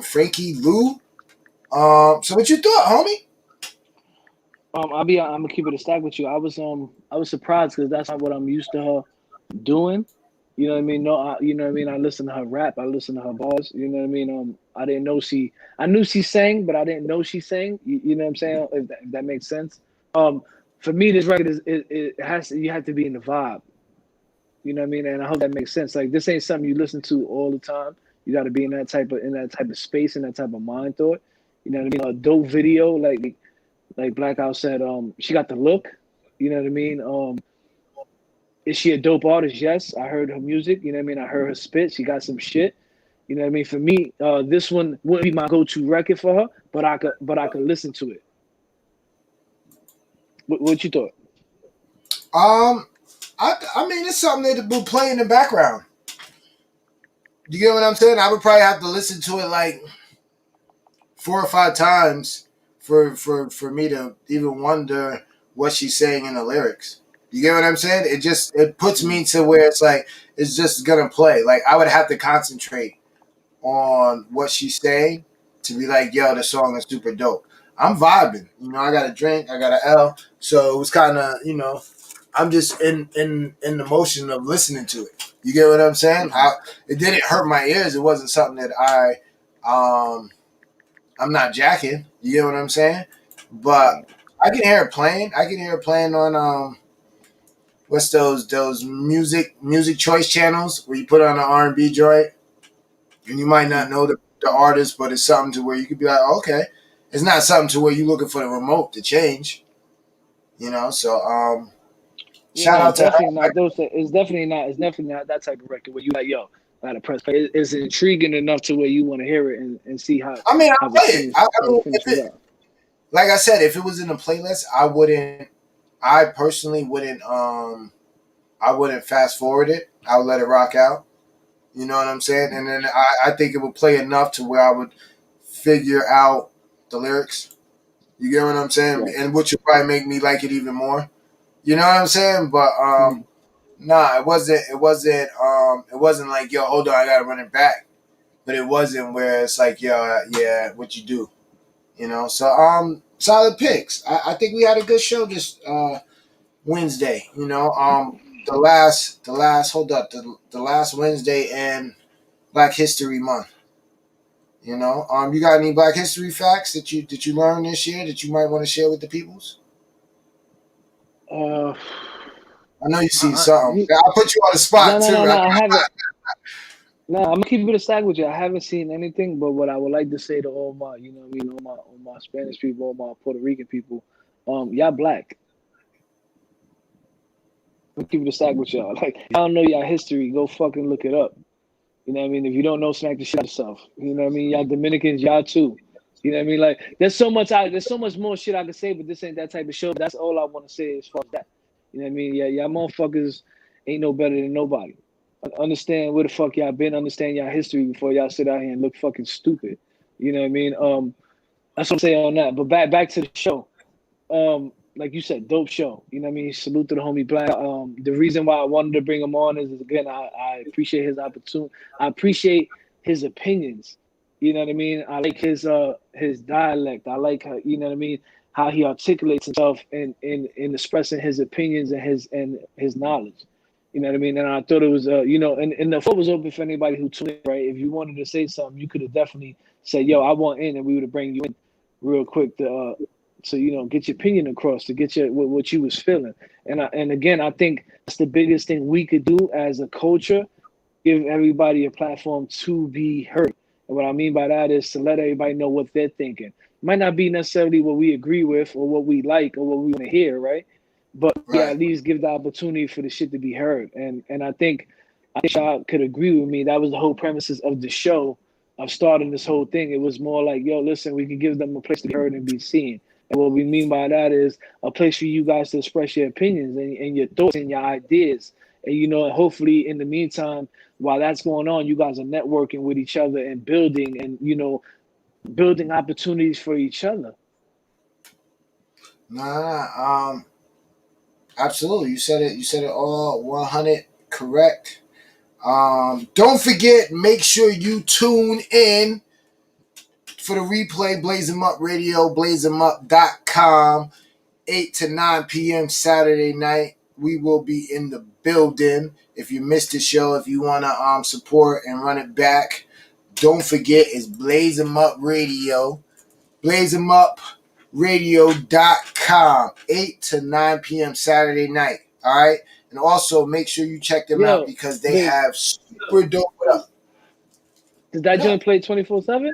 Frankee Lu. So what you thought, homie? I'm gonna keep it a stack with you. I was surprised because that's not what I'm used to her doing. You know what I mean? No, you know what I mean. I listen to her rap. I listen to her bars. You know what I mean? I didn't know I knew she sang, but I didn't know she sang. You know what I'm saying? If that makes sense. For me, this record you have to be in the vibe. You know what I mean? And I hope that makes sense. Like this ain't something you listen to all the time. You got to be in that type of space, in that type of mind thought. You know what I mean? A dope video, like Blackout said, she got the look. You know what I mean? Is she a dope artist? Yes. I heard her music. You know what I mean? I heard her spit. She got some shit. You know what I mean? For me, this one wouldn't be my go-to record for her, but I could listen to it. What you thought? I mean, it's something that will play in the background. You get what I'm saying? I would probably have to listen to it like 4 or 5 times for me to even wonder what she's saying in the lyrics. You get what I'm saying? It puts me to where it's like it's just gonna play. Like I would have to concentrate on what she's saying to be like, yo, the song is super dope. I'm vibing. You know, I got a drink, I got an L. So it was kind of, you know, I'm just in the motion of listening to it. You get what I'm saying? It didn't hurt my ears. It wasn't something that I'm not jacking. You get what I'm saying? But I can hear it playing. I can hear it playing on what's those music choice channels where you put on an R&B joint and you might not know the artist, but it's something to where you could be like, oh, okay. It's not something to where you're looking for the remote to change. You know, so shout out to it's definitely not that type of record where you like, yo, I gotta press play. It's intriguing enough to where you want to hear it and see how. I mean, I play it. Like I said, if it was in a playlist, I personally wouldn't. I wouldn't fast forward it. I would let it rock out. You know what I'm saying? And then I think it would play enough to where I would figure out the lyrics. You get what I'm saying? Right. And which would probably make me like it even more. You know what I'm saying? But nah, it wasn't like, yo, hold on, I gotta run it back. But it wasn't where it's like, yo, yeah, what you do. You know? So solid picks. I think we had a good show this Wednesday, you know. The last Wednesday in Black History Month. You know, you got any Black History facts that you learned this year that you might want to share with the peoples? I know you see something. I'll put you on the spot too. No, I haven't. No, I'm gonna keep it a stack with you. I haven't seen anything, but what I would like to say to all my, you know what I mean, all my Spanish people, all my Puerto Rican people, y'all black. I'm gonna keep it a stack with y'all. Like, I don't know y'all history, go fucking look it up. You know what I mean? If you don't know, smack the shit out of yourself. You know what I mean? Y'all Dominicans, y'all too. You know what I mean? Like, there's so much more shit I can say, but this ain't that type of show. That's all I want to say as far as that. You know what I mean? Yeah, y'all motherfuckers ain't no better than nobody. Understand where the fuck y'all been, understand y'all history before y'all sit out here and look fucking stupid. You know what I mean? That's what I'm saying on that. But back to the show. Like you said, dope show. You know what I mean? Salute to the homie Black. The reason why I wanted to bring him on is again, I appreciate his opportunity. I appreciate his opinions. You know what I mean? I like his dialect. I like how, you know what I mean, how he articulates himself in expressing his opinions and his knowledge. You know what I mean? And I thought it was you know, and the floor was open for anybody who tuned in, right? If you wanted to say something, you could have definitely said, yo, I want in, and we would have bring you in real quick to so, you know, get your opinion across, to get your what you was feeling. And again, I think that's the biggest thing we could do as a culture, give everybody a platform to be heard. And what I mean by that is to let everybody know what they're thinking. It might not be necessarily what we agree with or what we like or what we want to hear, right? But yeah, at least give the opportunity for the shit to be heard. And I think y'all could agree with me. That was the whole premises of the show, of starting this whole thing. It was more like, yo, listen, we can give them a place to be heard and be seen. And what we mean by that is a place for you guys to express your opinions and your thoughts and your ideas. And, you know, hopefully in the meantime, while that's going on, you guys are networking with each other and building and, you know, building opportunities for each other. Absolutely. You said it all 100 correct. Don't forget, make sure you tune in for the replay, Blaze 'em Up Radio, blazeemup.com. 8 to 9 p.m. Saturday night. We will be in the building. If you missed the show, if you want to support and run it back, don't forget it's Blaze 'em Up Radio. Blaze'emUpRadio.com. 8 to 9 p.m. Saturday night. All right? And also make sure you check them out because they have super dope stuff. Does that joint play 24/7?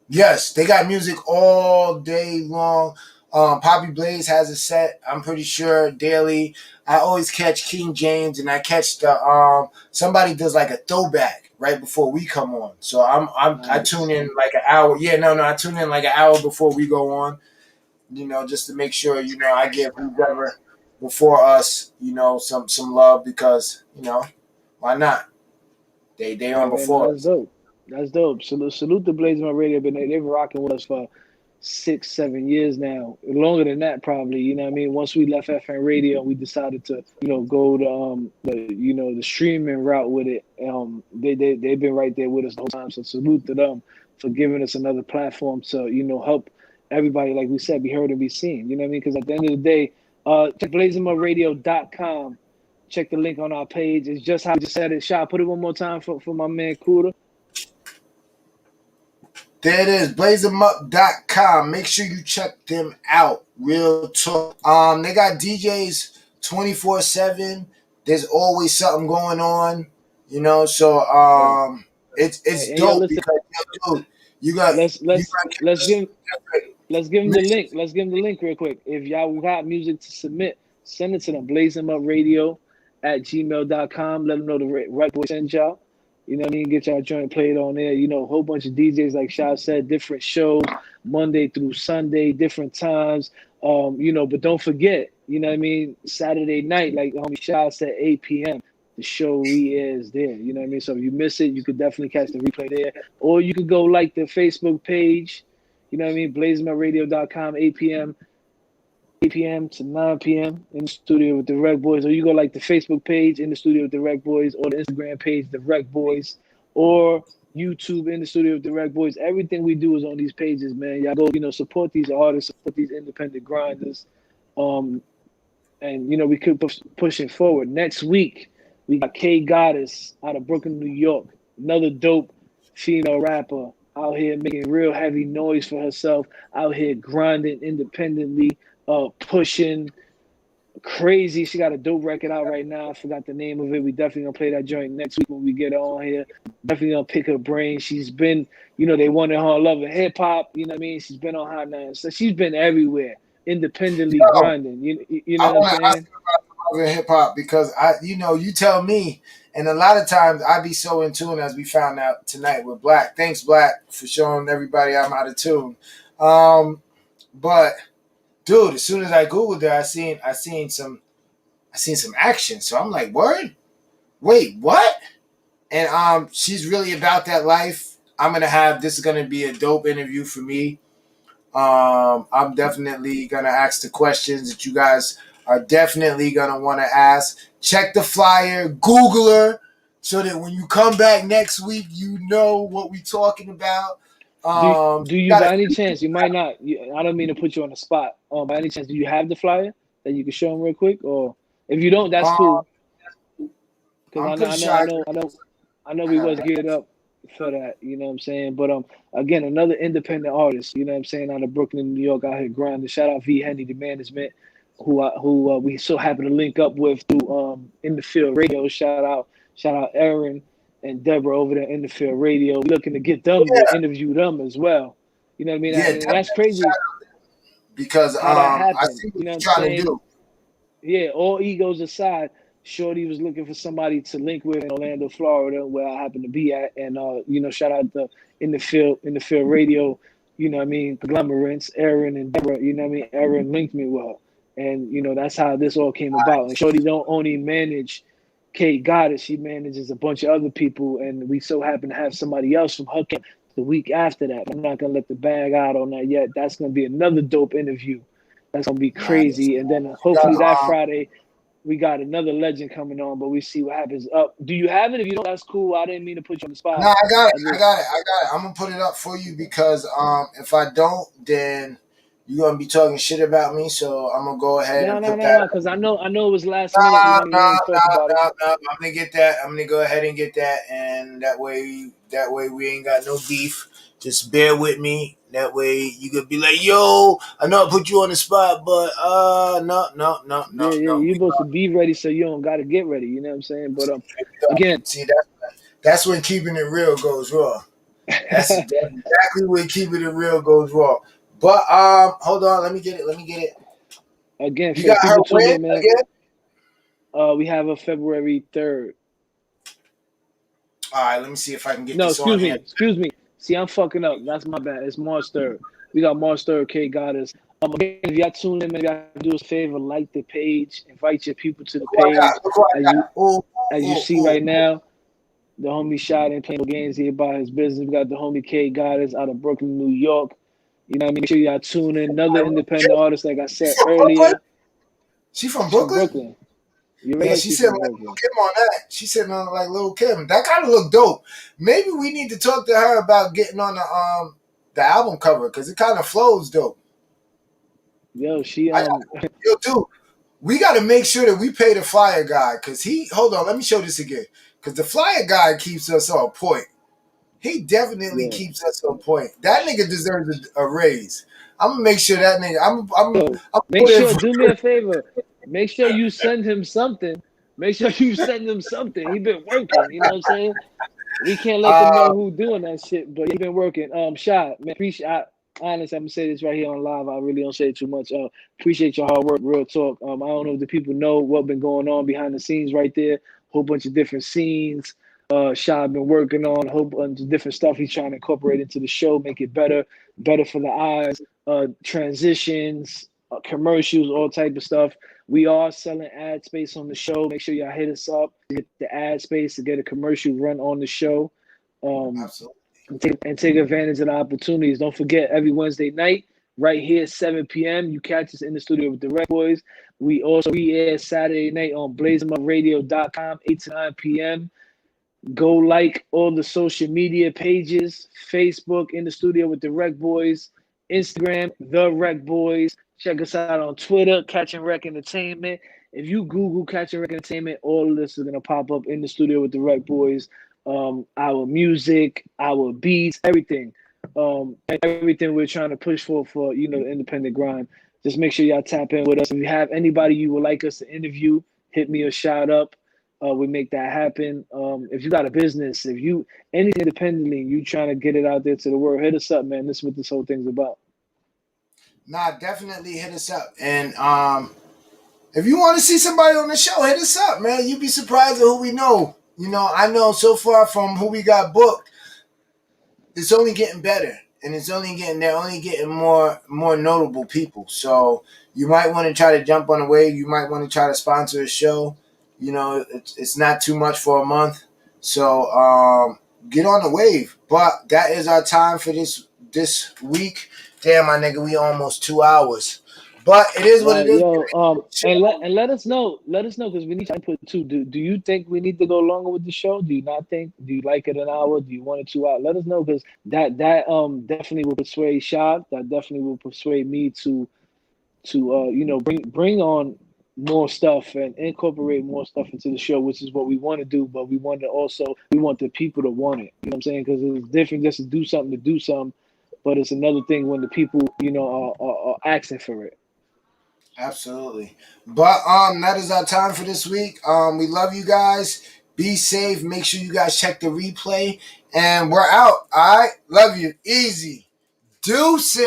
Yes, they got music all day long. Poppy Blaze has a set, I'm pretty sure, daily. I always catch King James and I catch the somebody does like a throwback right before we come on. So I tune in like an hour. Yeah, no, I tune in like an hour before we go on, just to make sure, I give whoever before us, some love because, why not? They on before us. That's dope. Salute to Blaze 'em Up Radio. They've been rocking with us for 6-7 years now, longer than that probably. You know what I mean? Once we left FM radio, we decided to go to the streaming route with it. They've been right there with us the whole time. So salute to them for giving us another platform to help everybody, like we said, be heard and be seen. You know what I mean? Because at the end of the day, check Blaze'emUpRadio.com. Check the link on our page. It's just how I just said it. Sha, put it one more time for my man Kuda. There it is, Blaze'emUp.com. Make sure you check them out. Real talk. They got DJs 24/7. There's always something going on, So it's dope because dude, you got. Let's give them the link. Let's give them the link real quick. If y'all got music to submit, send it to them. Blaze'emUpRadio@gmail.com. Let them know the right boy sent y'all. You know what I mean? Get y'all joint played on there. A whole bunch of DJs, like Sha said, different shows, Monday through Sunday, different times. But don't forget, you know what I mean? Saturday night, like homie Sha said, 8 p.m. The show is there. You know what I mean? So if you miss it, you could definitely catch the replay there. Or you could go like the Facebook page. You know what I mean? Blaze'emUpRadio.com, 8 p.m. to 9 p.m. in the studio with the Rec Boys, or you go like the Facebook page in the studio with the Rec Boys, or the Instagram page, the Rec Boys, or YouTube in the studio with the Rec Boys. Everything we do is on these pages, man. Y'all go, support these artists, support these independent grinders, and we could push it forward. Next week, we got K Goddess out of Brooklyn, New York, another dope female rapper out here making real heavy noise for herself, out here grinding independently. Pushing crazy. She got a dope record out right now. I forgot the name of it. We definitely gonna play that joint next week when we get on here. Definitely gonna pick her brain. She's been, they wanted her on Love and Hip Hop. You know what I mean? She's been on Hot 9. So she's been everywhere, independently grinding. You know what I'm saying? Love and Hip Hop because you tell me, and a lot of times I be so in tune as we found out tonight with Black. Thanks, Black, for showing everybody I'm out of tune. But dude, as soon as I Googled it, I seen some action. So I'm like, word? Wait, what? And she's really about that life. This is gonna be a dope interview for me. I'm definitely gonna ask the questions that you guys are definitely gonna want to ask. Check the flyer, Google her, so that when you come back next week, you know what we talking about. Do you by any chance, you might not, I don't mean to put you on the spot, by any chance, do you have the flyer that you can show them real quick? Or if you don't, that's cool. Because I know we was geared up for that, you know what I'm saying? But again, another independent artist, you know what I'm saying, out of Brooklyn, New York, out here grinding. Shout out V. Henny, the management, who we so happen to link up with through In the Field Radio. Shout out Aaron and Deborah over there in the Field Radio. We're looking to get them to interview them as well. You know what I mean? And that's crazy. Because I see what you're trying to do. Yeah, all egos aside, Shorty was looking for somebody to link with in Orlando, Florida, where I happen to be at. And shout out to In the Field Radio, you know what I mean, conglomerates, Aaron and Deborah, you know what I mean? Aaron linked me with her. And that's how this all came about. And Shorty don't only manage Kate Goddess, she manages a bunch of other people, and we so happen to have somebody else from her camp the week after that. I'm not gonna let the bag out on that yet. That's gonna be another dope interview. That's gonna be crazy. And then hopefully that Friday we got another legend coming on, but we see what happens. Do you have it? If you don't, that's cool. I didn't mean to put you on the spot. No, I got it. I'm gonna put it up for you because if I don't, then you're gonna be talking shit about me. So I'm gonna go ahead and put that. No, because I know it was last minute. We wanted to talk about it. No. I'm gonna get that. I'm gonna go ahead and get that, and that way we ain't got no beef. Just bear with me. That way you could be like, yo, I know I put you on the spot, but no. Yeah, you're supposed to be ready, so you don't gotta get ready. You know what I'm saying? But again, see that's when keeping it real goes wrong. That's exactly when keeping it real goes wrong. But hold on, let me get it. Again, you got her win again? We have a February 3rd. All right, let me see if I can get this on here. Excuse me. See, I'm fucking up. That's my bad. It's March 3rd. We got March 3rd, K Goddess. Again, if y'all tune in, maybe y'all do us a favor, like the page, invite your people to the page. As you see right now, the homie Shot ain't playing no games here about his business. We got the homie K Goddess out of Brooklyn, New York. You know what I mean? Make sure y'all tune in. Another independent artist, like I said earlier. She from Brooklyn? Yeah, she said like Lil' Kim on that. She said like Lil' Kim. That kind of looked dope. Maybe we need to talk to her about getting on the album cover because it kind of flows dope. Yo, dude, we got to make sure that we pay the flyer guy because hold on, let me show this again because the flyer guy keeps us on point. He definitely keeps us on point. That nigga deserves a raise. I'm gonna make sure that nigga. Do me a favor. Make sure you send him something. He been working. You know what I'm saying? We can't let them know who doing that shit, but he been working. Shot, man, honestly, I'm gonna say this right here on live. I really don't say it too much. Appreciate your hard work, real talk. I don't know if the people know what been going on behind the scenes right there. Whole bunch of different scenes. Shad been working on a whole bunch of different stuff. He's trying to incorporate into the show, make it better for the eyes. Transitions, commercials, all type of stuff. We are selling ad space on the show. Make sure y'all hit us up to get the ad space to get a commercial run on the show. Absolutely. And take advantage of the opportunities. Don't forget, every Wednesday night, right here, 7 p.m., you catch us in the studio with the Red Boys. We also re-air Saturday night on blazingmupradio.com, 8 to 9 p.m. Go like all the social media pages, Facebook, in the studio with the Rec Boys, Instagram, the Rec Boys. Check us out on Twitter, Catch and Rec Entertainment. If you Google Catch and Rec Entertainment, all of this is going to pop up in the studio with the Rec Boys. Our music, our beats, everything. Everything we're trying to push for the independent grind. Just make sure y'all tap in with us. If you have anybody you would like us to interview, hit me a shout up. We make that happen. If you got a business, if you anything independently, you trying to get it out there to the world, hit us up, man. This is what this whole thing's about. Nah, definitely hit us up. And if you want to see somebody on the show, hit us up, man. You'd be surprised at who we know. You know, I know so far from who we got booked, it's only getting better. And they're only getting more notable people. So you might want to try to jump on a wave. You might want to try to sponsor a show. You know, it's not too much for a month. So get on the wave. But that is our time for this week. Damn, my nigga, we almost 2 hours. But it is what it is. And let us know because we need to input too. Do you think we need to go longer with the show? Do you not think? Do you like it an hour? Do you want it 2 hours? Let us know because that definitely will persuade Shad. That definitely will persuade me to bring on more stuff and incorporate more stuff into the show, which is what we want to do. But we want the people to want it. You know what I'm saying? Because it's different just to do something, but it's another thing when the people are asking for it. Absolutely. But that is our time for this week. We love you guys. Be safe. Make sure you guys check the replay. And we're out. All right. Love you. Easy. Deuces.